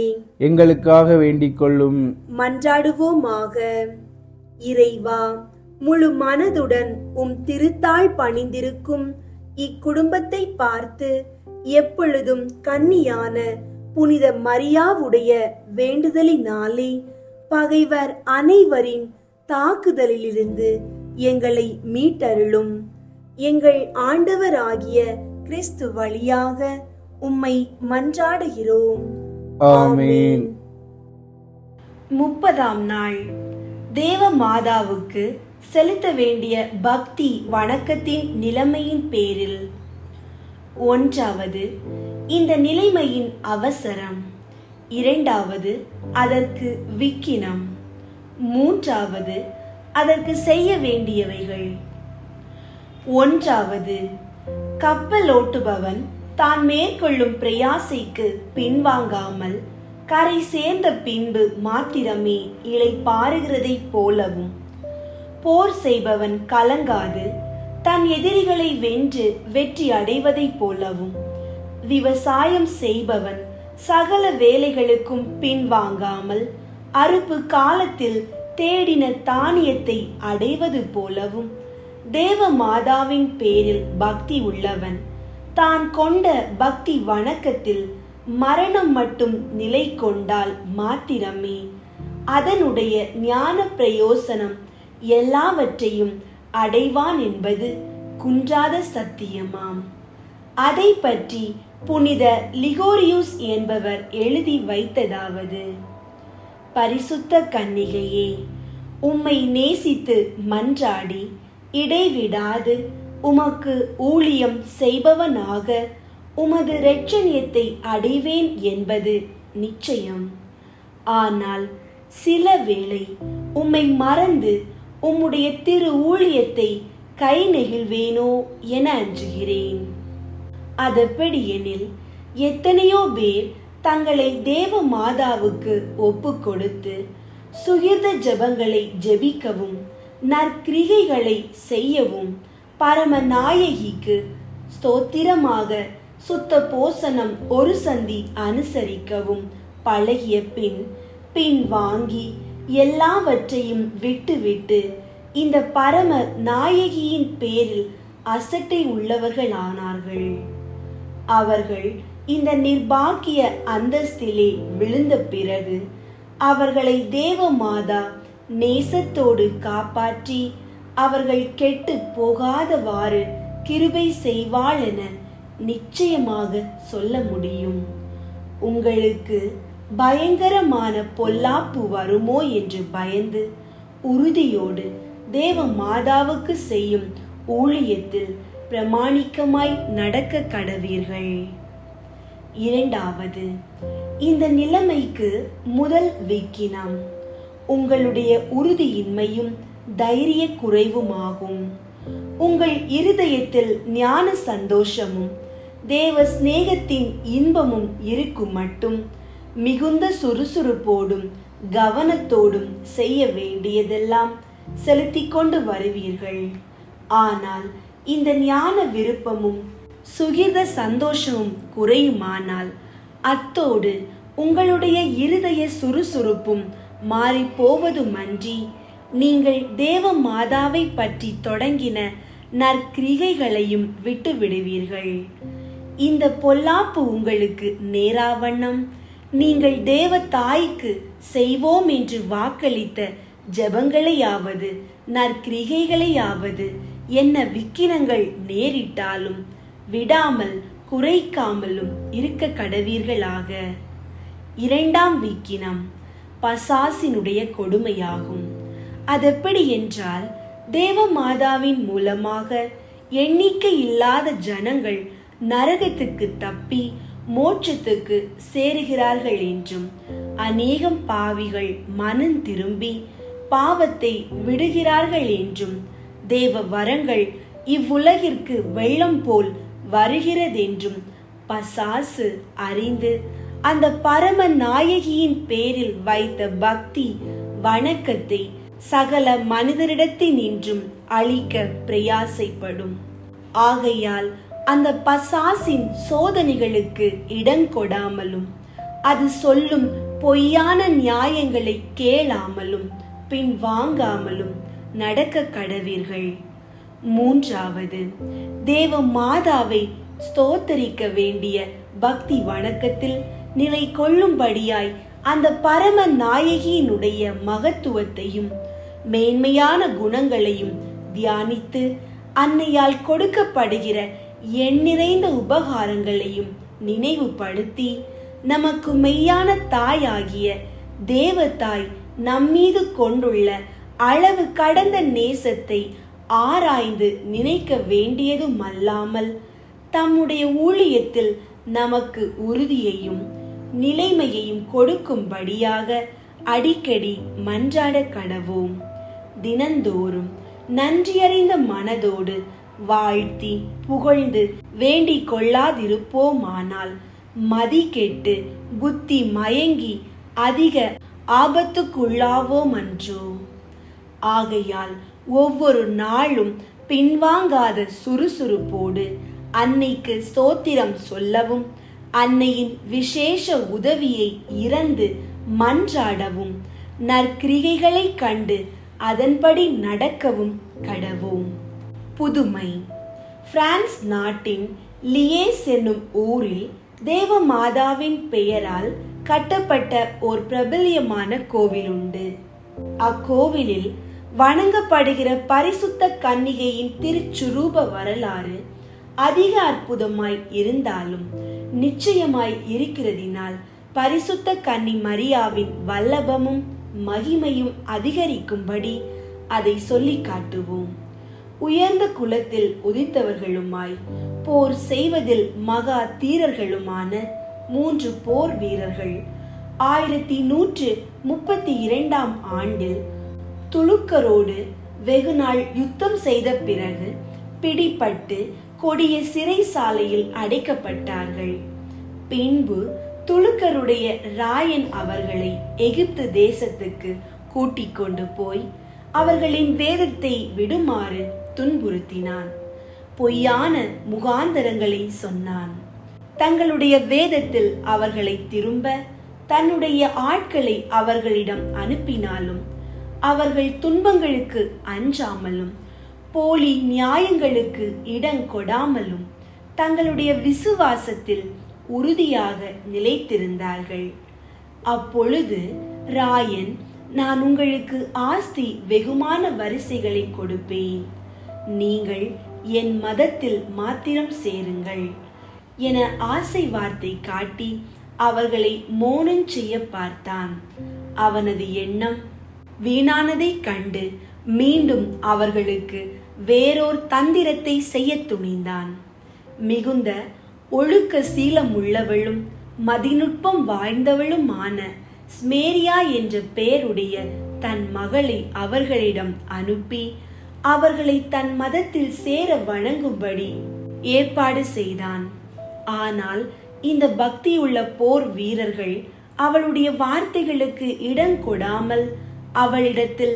எங்களுக்காக வேண்டிக் கொள்ளும். மன்றாடுவோமாக. இறைவா, முழு மனதுடன் உம் திருத்தாள் பணிந்திருக்கும் இக்குடும்பத்தை பார்த்து எப்பொழுதும் கன்னியான புனித மரியாவுடைய வேண்டுதலினாலே பகைவர் அனைவரின் தாக்குதலிலிருந்து எங்களை மீட்டருளும். எங்கள் ஆண்டவராகிய கிறிஸ்து வழியாக உம்மை மன்றாடுகிறோம். ஆமென். 30ஆம் நாள் தேவ மாதாவுக்கு செலுத்த வேண்டிய பக்தி வணக்கத்தின் நிலைமையின் பேரில். 1வது, இந்த நிலைமையின் அவசரம். 2வது, அதற்கு விக்கினம். 3வது, அதற்கு செய்ய வேண்டியவைகள். 1வது, கப்பலோட்டுபவன் தான் மேற்கொள்ளும் பிரயாசைக்கு பின்வாங்காமல் கரை சேர்ந்த பின்பு மாத்திரமே இளைப்பாறுகிறதை போலவும், போர் செய்பவன் கலங்காது தன் எதிரிகளை வென்று வெற்றி அடைவதைப் போலவும், விவசாயம் செய்பவன் சகல வேலைகளுக்கும் பின்வாங்காமல் அறுப்பு காலத்தில் தேடின தானியத்தை அடைவது போலவும், தேவ மாதாவின் பேரில் பக்தி உள்ளவன் தான் கொண்ட பக்தி வணக்கத்தில் மரணம் மட்டும் நிலை கொண்டால் மாத்திரமே அதனுடைய ஞான பிரயோசனம் எல்லாவற்றையும் அடைவான் என்பது குன்றாத சத்தியமாம். அதை பற்றி புனித லிகோரியூஸ் என்பவர் எழுதி வைத்ததாவது: பரிசுத்த கன்னிகையே, உம்மை நேசித்து மன்றாடி இடைவிடாது உமக்கு ஊழியம் செய்பவனாக உமது இரட்சணியத்தை அடைவேன் என்பது நிச்சயம். ஆனால் சில வேளை உம்மை மறந்து உம்முடைய திரு ஊழியத்தை கை நெகிழ்வேனோ என அஞ்சுகிறேன். அதெப்படியெனில் எத்தனையோ பேர் தங்களை தேவ மாதாவுக்கு ஒப்பு கொடுத்து சுகிர்த ஜபங்களை ஜெபிக்கவும் நற்கிரிகைகளை செய்யவும் பரம நாயகிக்கு ஸ்தோத்திரமாக சுத்த போசனம் ஒரு சந்தி அனுசரிக்கவும் பழகிய பின் வாங்கி எல்லாவற்றையும் விட்டுவிட்டு இந்த பரம நாயகியின் பேரில் அசட்டை உள்ளவர்களானார்கள். அவர்கள் இந்த நிர்பாக்கிய அந்தஸ்திலே விழுந்த பிறகு அவர்களை தேவ மாதா நேசத்தோடு காப்பாற்றி அவர்கள் கெட்டு போகாதவாறு கிருபை செய்வாள் என நிச்சயமாக சொல்ல முடியும். உங்களுக்கு பயங்கரமான பொல்லாப்பு வருமோ என்று பயந்து உறுதியோடு தேவ மாதாவுக்கு செய்யும் ஊழியத்தில் பிரமாணிக்கமாய் நடக்க கடவீர்கள். 2வது, இந்த நிலைமைக்கு முதல் விக்கினம் உங்களுடைய உறுதியின்மையும் தைரிய குறைவுமாகும். உங்கள் இருதயத்தில் ஞான சந்தோஷமும் தேவ சிநேகத்தின் இன்பமும் இருக்கும் மட்டும் மிகுந்த சுறுசுறுப்போடும் கவனத்தோடும் செய்ய வேண்டியதெல்லாம் செலுத்திக் கொண்டு வருவீர்கள். ஆனால் இந்த ஞான விருப்பமும் சுகிர்த சந்தோஷமும் குறையுமானால் அத்தோடு உங்களுடைய இருதய சுறுசுறுப்பும் மாறி போவதுமன்றி நீங்கள் தேவ மாதாவை பற்றி தொடங்கின நற்கிரிகைகளையும் விட்டு விடுவீர்கள். இந்த பொல்லாப்பு உங்களுக்கு நேராவண்ணம் நீங்கள் தேவ தாய்க்கு செய்வோம் என்று வாக்களித்த ஜெபங்களையாவது நற்கிரிகைகளையாவது என்ன விக்கினங்கள் நேரிட்டாலும் விடாமல் குறைக்காமலும் இருக்க கடவீர்களாக. இரண்டாம் விக்கினம் பசாசினுடைய கொடுமையாகும். அதெப்படி என்றால், தேவ மாதாவின் மூலமாக எண்ணிக்கை இல்லாத ஜனங்கள் நரகத்துக்கு தப்பி மோட்சத்துக்கு சேருகிறார்கள் என்றும், அநேகம் பாவிகள் மனம் திரும்பி பாவத்தை விடுகிறார்கள் என்றும், தேவ வரங்கள் இவ்வுலகிற்கு வெள்ளம் போல் வருகிறதென்றும் பசாசு அறிந்து அந்த பரம நாயகியின் பேரில் வைத்த பக்தி வணக்கத்தை சகல மனிதரிடத்தினின்றும் அழிக்க பிரயாசைப்படும். ஆகையால் அந்த பசாசின் சோதனைகளுக்கு இடங்கொடாமலும் அது சொல்லும் பொய்யான நியாயங்களை கேளாமலும் பின் வாங்காமலும் நடக்க கடவீர்கள். மூன்றாவது, தேவ மாதாவை ஸ்தோத்தரிக்க வேண்டிய பக்தி வணக்கத்தில் நிலை கொள்ளும்படியாய் அந்த பரம நாயகியினுடைய மகத்துவத்தையும் மேன்மையான குணங்களையும் தியானித்து அன்னையால் கொடுக்கப்படுகிற எண்ணிறைந்த உபகாரங்களையும் நினைவுபடுத்தி நமக்கு மெய்யான தாயாகிய தேவதாய் நம்மீது கொண்டுள்ள அளவு கடந்த நேசத்தை ஆராய்ந்து நினைக்க வேண்டியதும் அல்லாமல், தம்முடைய ஊழியத்தில் நமக்கு உறுதியையும் நிலைமையையும் கொடுக்கும்படியாக அடிக்கடி மன்றாட கடவோம். தினந்தோறும் நன்றியறிந்த மனதோடு வாழ்த்தி புகழ்ந்து வேண்டிக் கொள்ளாதிருப்போமானால் மதி கெட்டு புத்தி மயங்கி அதிக ஆபத்துக்குள்ளாவோமன்றோ. ஆகையால் ஒவ்வொரு நாளும் பின்வாங்காத சுறுசுறுப்போடு அன்னைக்கு ஸ்தோத்திரம் சொல்லவும், அன்னையின் விசேஷ உதவியை இறந்து மன்றாடவும், நற்கிரிகைகளை கண்டு அதன்படி நடக்கவும் கடவோம். புதுமை. பிரான்ஸ் நாட்டின் லியேஸ் என்னும் ஊரில் தேவ மாதாவின் பெயரால் கட்டப்பட்ட ஓர் பிரபல்யமான கோவில் உண்டு. அக்கோவிலில் வணங்கப்படுகிற பரிசுத்த கன்னிகையின் திருச்சுரூப வரலாறு அதிக அற்புதமாய் இருந்தாலும் நிச்சயமாய் இருக்கிறதினால் பரிசுத்த கன்னி மரியாவின் வல்லபமும் மகிமையும் அதிகரிக்கும்படி அதை சொல்லி காட்டுவோம். உயர்ந்த குலத்தில் உதித்தவர்களுமாய் போர் செய்வதில் மகா தீரர்களுமான 3 போர் வீரர்கள் 1132 ஆண்டில் துலுக்கரோடு வெகுநாள் யுத்தம் செய்த பிறகு பிடிபட்டு கொடிய சிறைசாலையில் அடைக்கப்பட்டார்கள். பின்பு துலுக்கருடைய ராயன் அவர்களை எகிப்து தேசத்துக்கு கூட்டிக் கொண்டு போய் அவர்களின் வேதத்தை விடுமாறு துன்புறுத்தினான். பொய்யான முகாந்தரங்களை சொன்னான். தங்களுடைய வேதத்தில் அவர்களை திரும்ப தன்னுடைய ஆட்களை அவர்களிடம் அனுப்பினாலும் அவர்கள் துன்பங்களுக்கு அஞ்சாமலும் போலி நியாயங்களுக்கு இடம் கொடாமலும் தங்களுடைய விசுவாசத்தில் உறுதியாக நிலைத்திருந்தார்கள். அப்பொழுது ராயன், நான் உங்களுக்கு ஆஸ்தி வெகுமான வரிசைகளை கொடுப்பேன், நீங்கள் என் மதத்தில் மாத்திரம் சேருங்கள் என ஆசை வார்த்தை காட்டி அவர்களை மோனம் செய்ய பார்த்தான். அவனது எண்ணம் வீணானதை கண்டு மீண்டும் அவர்களுக்கு வேறோர் தந்திரத்தை செய்ய துணிந்தான். மிகுந்த ஒழுக்க சீலம் உள்ளவளும் மதிநுட்பம் வாய்ந்தவளுமான ஸ்மேரியா என்ற பெயருடைய தன் மகளை அவர்களிடம் அனுப்பி அவர்களை தன் மதத்தில் சேர வணங்கும்படி ஏற்பாடு செய்தான். ஆனால் இந்த பக்தியுள்ள போர் வீரர்கள் அவளுடைய வார்த்தைகளுக்கு இடம் கொடாமல் அவளிடத்தில்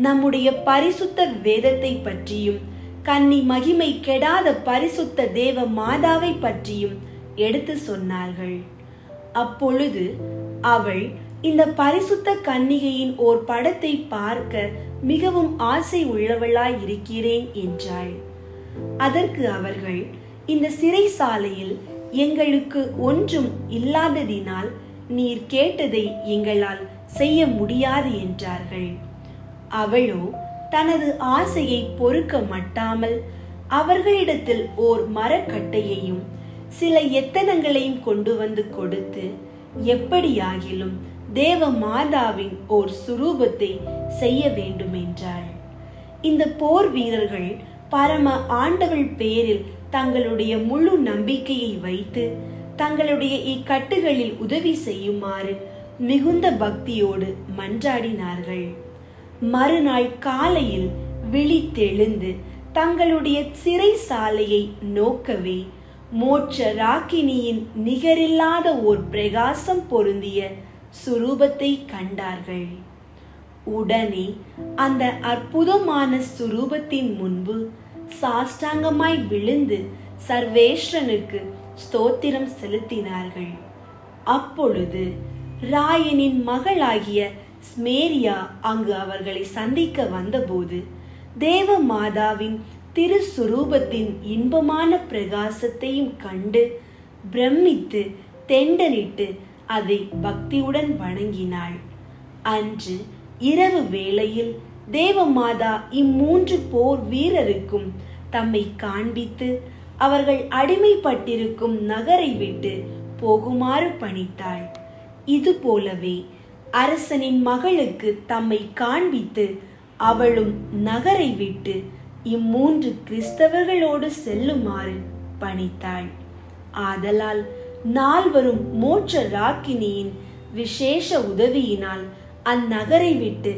நம்முடைய பரிசுத்த வேதத்தை பற்றியும் கன்னி மகிமை கெடாத பரிசுத்த தேவ மாதாவை பற்றியும் எடுத்து சொன்னார்கள். அப்பொழுது அவள் இந்த பரிசுத்த கன்னிகையின் ஓர் படத்தை பார்க்க மிகவும் ஆசை உள்ளவளாய் இருக்கிறேன் என்றாள். அதற்கு அவர்கள், இந்த சிறைசாலையில் எங்களுக்கு ஒன்றும் இல்லாததினால் நீர் கேட்டதை எங்களால் செய்ய முடியாது என்றார்கள். அவளோ தனது ஆசையை பொறுக்க மட்டாமல் அவர்களிடத்தில் ஓர் மரக்கட்டையையும் சில எத்தனங்களையும் கொண்டு வந்து கொடுத்து, எப்படியாகிலும் தேவ மாதாவின் ஓர் சுரூபத்தை செய்ய வேண்டும் என்றாள். இந்த போர் வீரர்கள் பரம ஆண்டவள் பேரில் தங்களுடைய முழு நம்பிக்கையை வைத்து தங்களுடைய இக்கட்டுகளில் உதவி செய்யுமாறு மிகுந்த பக்தியோடு மன்றாடினார்கள். மறுநாள் காலையில் விழித்தெழுந்து தங்களுடைய சிறை சாலையை நோக்கவே மோட்ச ராக்கினியின் நிகரில்லாத ஓர் பிரகாசம் பொருந்திய சுரூபத்தை கண்டார்கள். உடனே அந்த அற்புதமான சுரூபத்தின் முன்பு சாஷ்டாங்கமாய் விழுந்து சர்வேஸ்வரனுக்கு ஸ்தோத்திரம் செலுத்தினார்கள். அப்பொழுது ராயனின் மகளாகிய ஸ்மேரியா அங்கு அவர்களை சந்திக்க வந்தபோது தேவ மாதாவின் திருசுரூபத்தின் இன்பமான பிரகாசத்தையும் கண்டு பிரமித்து தெண்டனிட்டு அதை பக்தியுடன் வணங்கினாள். அன்று இரவு வேளையில் தேவமாதா இம்மூன்று போர் வீரருக்கும் தம்மை காண்பித்து அவர்கள் அடிமைப்பட்டிருக்கும் நகரை விட்டு போகுமாறு பணித்தாள். இது போலவே அரசனின் மகளுக்கு தம்மை காண்பித்து அவளும் நகரை விட்டு இம்மூன்று கிறிஸ்தவர்களோடு செல்லுமாறு பணித்தாள். ஆதலால் நால்வரும் மோட்ச ராக்கினியின் விசேஷ உதவியினால் அந்நகரை விட்டு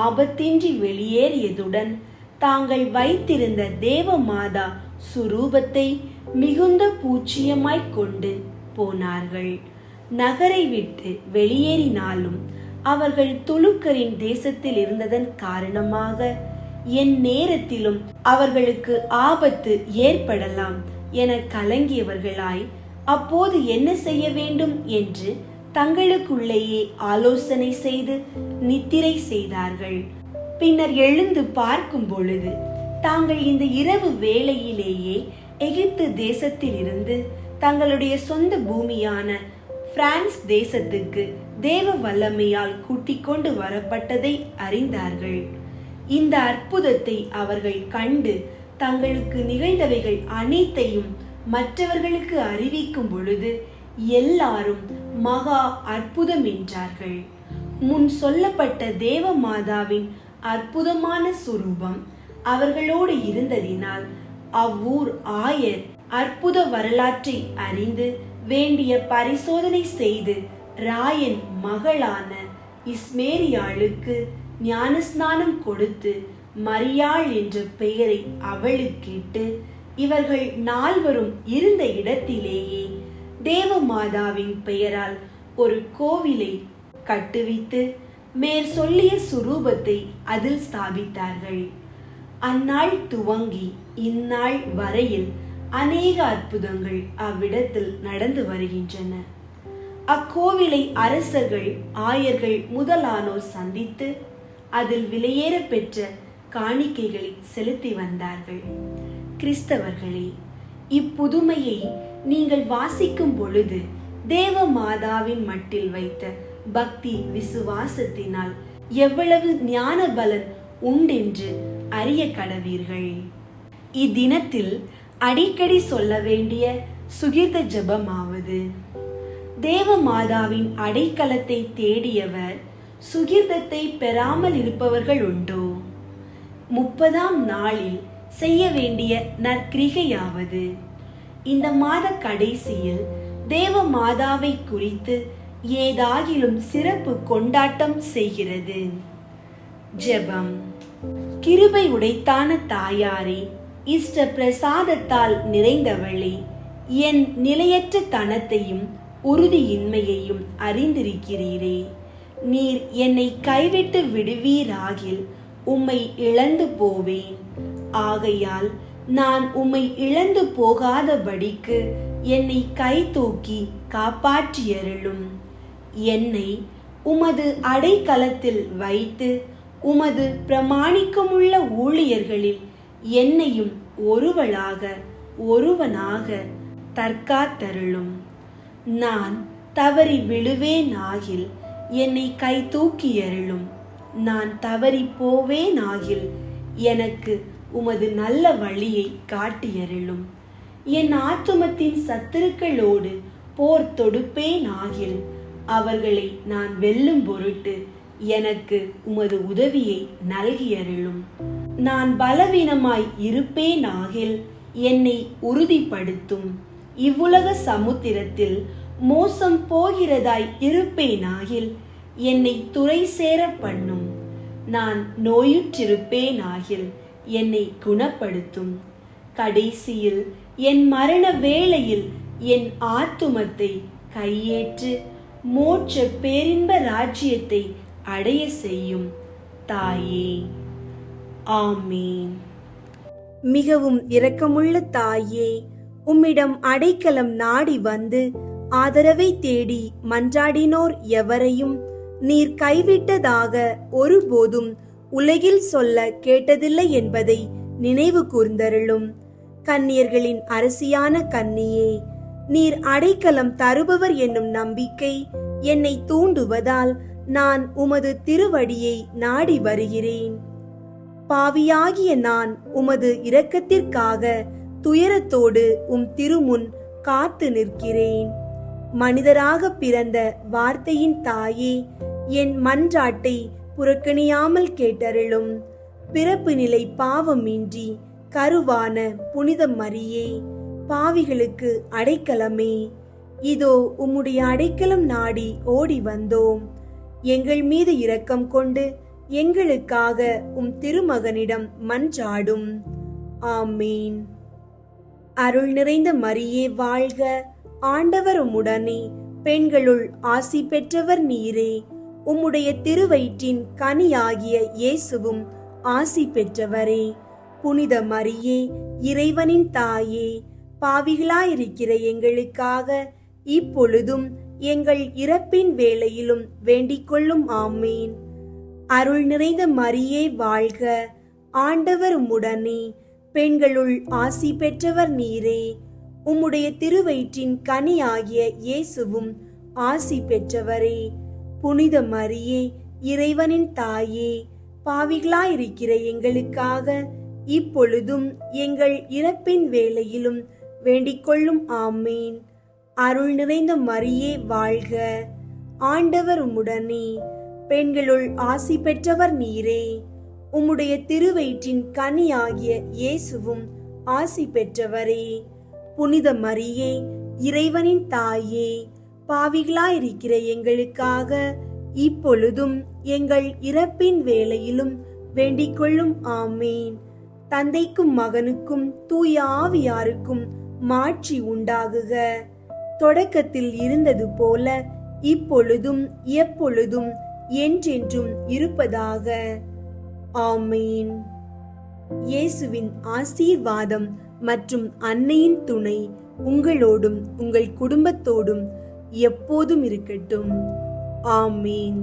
ஆபத்தின்றி வெளியேறியதுடன் தாங்கள் வைத்திருந்த தேவ மாதா சுரூபத்தை மிகுந்த பூச்சியமாய் கொண்டு போனார்கள். நகரை விட்டு வெளியேறினாலும் அவர்கள் துலுக்கரின் தேசத்தில் இருந்ததன் காரணமாக என் நேரத்திலும் அவர்களுக்கு ஆபத்து ஏற்படலாம் என கலங்கியவர்களாய் அப்போது என்ன செய்ய வேண்டும் என்று தங்களுக்குள்ளேயே ஆலோசனை செய்து நித்திரை செய்தார்கள். பின்னர் எழுந்து பார்க்கும் பொழுது தாங்கள் இந்த இரவு வேளையிலேயே எகிப்து தேசத்தில் இருந்து தங்களுடைய சொந்த பூமியான பிரான்ஸ் தேசத்துக்கு தேவ வல்லமையால் கூட்டிக் கொண்டு வரப்பட்டதை அறிந்தார்கள். இந்த அற்புதத்தை அவர்கள் கண்டு தங்களுக்கு நிகழ்ந்தவைகள் அனைத்தையும் மற்றவர்களுக்கு அறிவிக்கும் பொழுது எல்லாரும் மகா அற்புதம் என்றார்கள். முன் சொல்லப்பட்ட தேவ மாதாவின் அற்புதமான சுரூபம் அவர்களோடு இருந்ததினால் அவ்வூர் ஆயர் அற்புத வரலாற்றை அறிந்து வேண்டிய பரிசோதனை செய்து ராயன் மகளான இஸ்மேரியாளுக்கு ஞானஸ்நானம் கொடுத்து மரியாள் என்ற பெயரை அவளுக்கிட்டு இவர்கள் நால்வரும் இருந்த இடத்திலேயே தேவ மாதாவின் பெயரால் ஒரு கோவிலை கட்டுவித்து மேற் சொல்லிய சுரூபத்தை அதில் ஸ்தாபித்தார்கள். அந்நாள் துவங்கி இந்நாள் வரையில் அநேக அற்புதங்கள் அவ்விடத்தில் நடந்து வருகின்றன. அக்கோவிலை அரசர்கள், ஆயர்கள் முதலானோர் சந்தித்து அதில் விலையேற பெற்ற காணிக்கைகளை செலுத்தி வந்தார்கள். கிறிஸ்தவர்களே, இப்புதுமையை நீங்கள் வாசிக்கும் பொழுது தேவ மாதாவின் மட்டில் வைத்த பக்தி விசுவாசத்தினால் எவ்வளவு ஞான பலன் உண்டென்று அறிய கடவீர்கள். இத்தினத்தில் அடிக்கடி சொல்ல வேண்டிய சுகிர்த ஜபமாவது: தேவ மாதாவின் அடைக்கலத்தை தேடியவர் சுகிர்தத்தை பெறாமல் இருப்பவர்கள் உண்டோ? 30ஆம் நாளில் செய்ய வேண்டிய நற்கிரிகையாவது: இந்த மாத கடைசியில் தேவ மாதாவை குறித்து ஏதாகிலும் சிறப்பு கொண்டாட்டம் செய்கிறது. ஜெபம். கிருபை உடைத்தான தாயாரே, இஷ்ட பிரசாதத்தால் நிறைந்தவளே, என் நிலையற்ற தனத்தையும் உறுதியின்மையையும் அறிந்திருக்கிறீரே. நீர் என்னை கைவிட்டு விடுவீராகில் உம்மை இழந்து போவேன். ஆகையால் நான் உம்மை இழந்து போகாதபடிக்கு என்னை கை தூக்கி காப்பாற்றியருளும். என்னை உமது அடைக்கலத்தில் வைத்து உமது பிரமாணிக்கமுள்ள ஊழியர்களில் என்னையும் ஒருவனாக தற்காத்தருளும். நான் தவறி விழுவேன் ஆகில் என்னை கை தூக்கியருளும். நான் தவறி போவேனாகில் எனக்கு உமது நல்ல வழியை காட்டியருளும். என் ஆத்துமத்தின் சத்துருக்களோடு போர் தொடுப்பேனாகில் அவர்களை நான் வெல்லும் பொருட்டு எனக்கு உமது உதவியை நல்கியருளும். நான் பலவீனமாய் இருப்பேனாகில் என்னை உறுதிப்படுத்தும். இவ்வுலக சமுத்திரத்தில் மோசம் போகிறதாய் இருப்பேனாகில் என்னை துறை சேர பண்ணும். நான் நோயுற்றிருப்பேனாகில் என்னை குணப்படுத்தும். கடைசியில் என் மரண வேளையில் என் ஆத்துமத்தை கையேற்று மோட்ச பேரின்ப ராஜ்யத்தை அடைய செய்யும் தாயே. ஆமீன். மிகவும் இரக்கமுள்ள தாயே, உம்மிடம் அடைக்கலம் நாடி வந்து ஆதரவை தேடி மன்றாடினோர் எவரையும் நீர் கைவிட்டதாக ஒருபோதும் உலகில் சொல்ல கேட்டதில்லை என்பதை நினைவு கூர்ந்தருளும். கன்னியர்களின் அரசியான கன்னியே, நீர் அடைக்கலம் தருபவர் என்னும் நம்பிக்கை என்னை தூண்டுவதால் நான் உமது திருவடியை நாடி வருகிறேன். பாவியாகிய நான் உமது இரக்கத்திற்காக துயரத்தோடு உம் திருமுன் காத்து நிற்கிறேன். மனிதராக பிறந்த வார்த்தையின் தாயே, என் மன்றாட்டை புறக்கணியாமல் கேட்டருளும். பிறப்பு நிலை பாவமின்றி கருவான புனித மரியே, பாவிகளுக்கு அடைக்கலமே, இதோ உம்முடைய அடைக்கலம் நாடி ஓடி வந்தோம். எங்கள் மீது இரக்கம் கொண்டு எங்களுக்காக உம் திருமகனிடம் மன்றாடும். ஆமீன். அருள் நிறைந்த மரியே வாழ்க, ஆண்டவர் உம்முடனே, பெண்களுள் ஆசி பெற்றவர் நீரே. உம்முடைய திருவயிற்றின் கனியாகிய இயேசுவும் ஆசி பெற்றவரே. புனித மரியே, இறைவனின் தாயே, பாவிகளாயிருக்கிற எங்களுக்காக இப்பொழுதும் எங்கள் இறப்பின் வேளையிலும் வேண்டிக் கொள்ளும். ஆமீன். அருள் நிறைந்த மரியே வாழ்க, ஆண்டவர் உம்முடனே, பெண்களுள் ஆசி பெற்றவர் நீரே. உம்முடைய திருவயிற்றின் கனியாகிய இயேசுவும் ஆசி பெற்றவரே. புனித மரியே, இறைவனின் தாயே, பாவிகளாயிருக்கிற எங்களுக்காக இப்பொழுதும் எங்கள் இறப்பின் வேளையிலும் வேண்டிக் கொள்ளும். ஆமீன். அருள் நிறைந்த மரியே வாழ்க, ஆண்டவர் உம்முடனே, பெண்களுள் ஆசி பெற்றவர் நீரே. உம்முடைய திருவயிற்றின் கனியாகிய இயேசுவும் ஆசி பெற்றவரே. புனித மரியே, இறைவனின் தாயே, பாவிகளாயிருக்கிற எங்களுக்காக இப்பொழுதும் எங்கள் இறப்பின் வேளையிலும் வேண்டிக் கொள்ளும். ஆமீன். தந்தைக்கும் மகனுக்கும் தூய ஆவியாருக்கும் மாட்சி உண்டாகுக. தொடக்கத்தில் இருந்தது போல இப்பொழுதும் எப்பொழுதும் என்றென்றும் இருப்பதாக. ஆமீன். இயேசுவின் ஆசீர்வாதம் மற்றும் அன்னையின் துணை உங்களோடும் உங்கள் குடும்பத்தோடும் எப்போதும் இருக்கட்டும். ஆமீன்.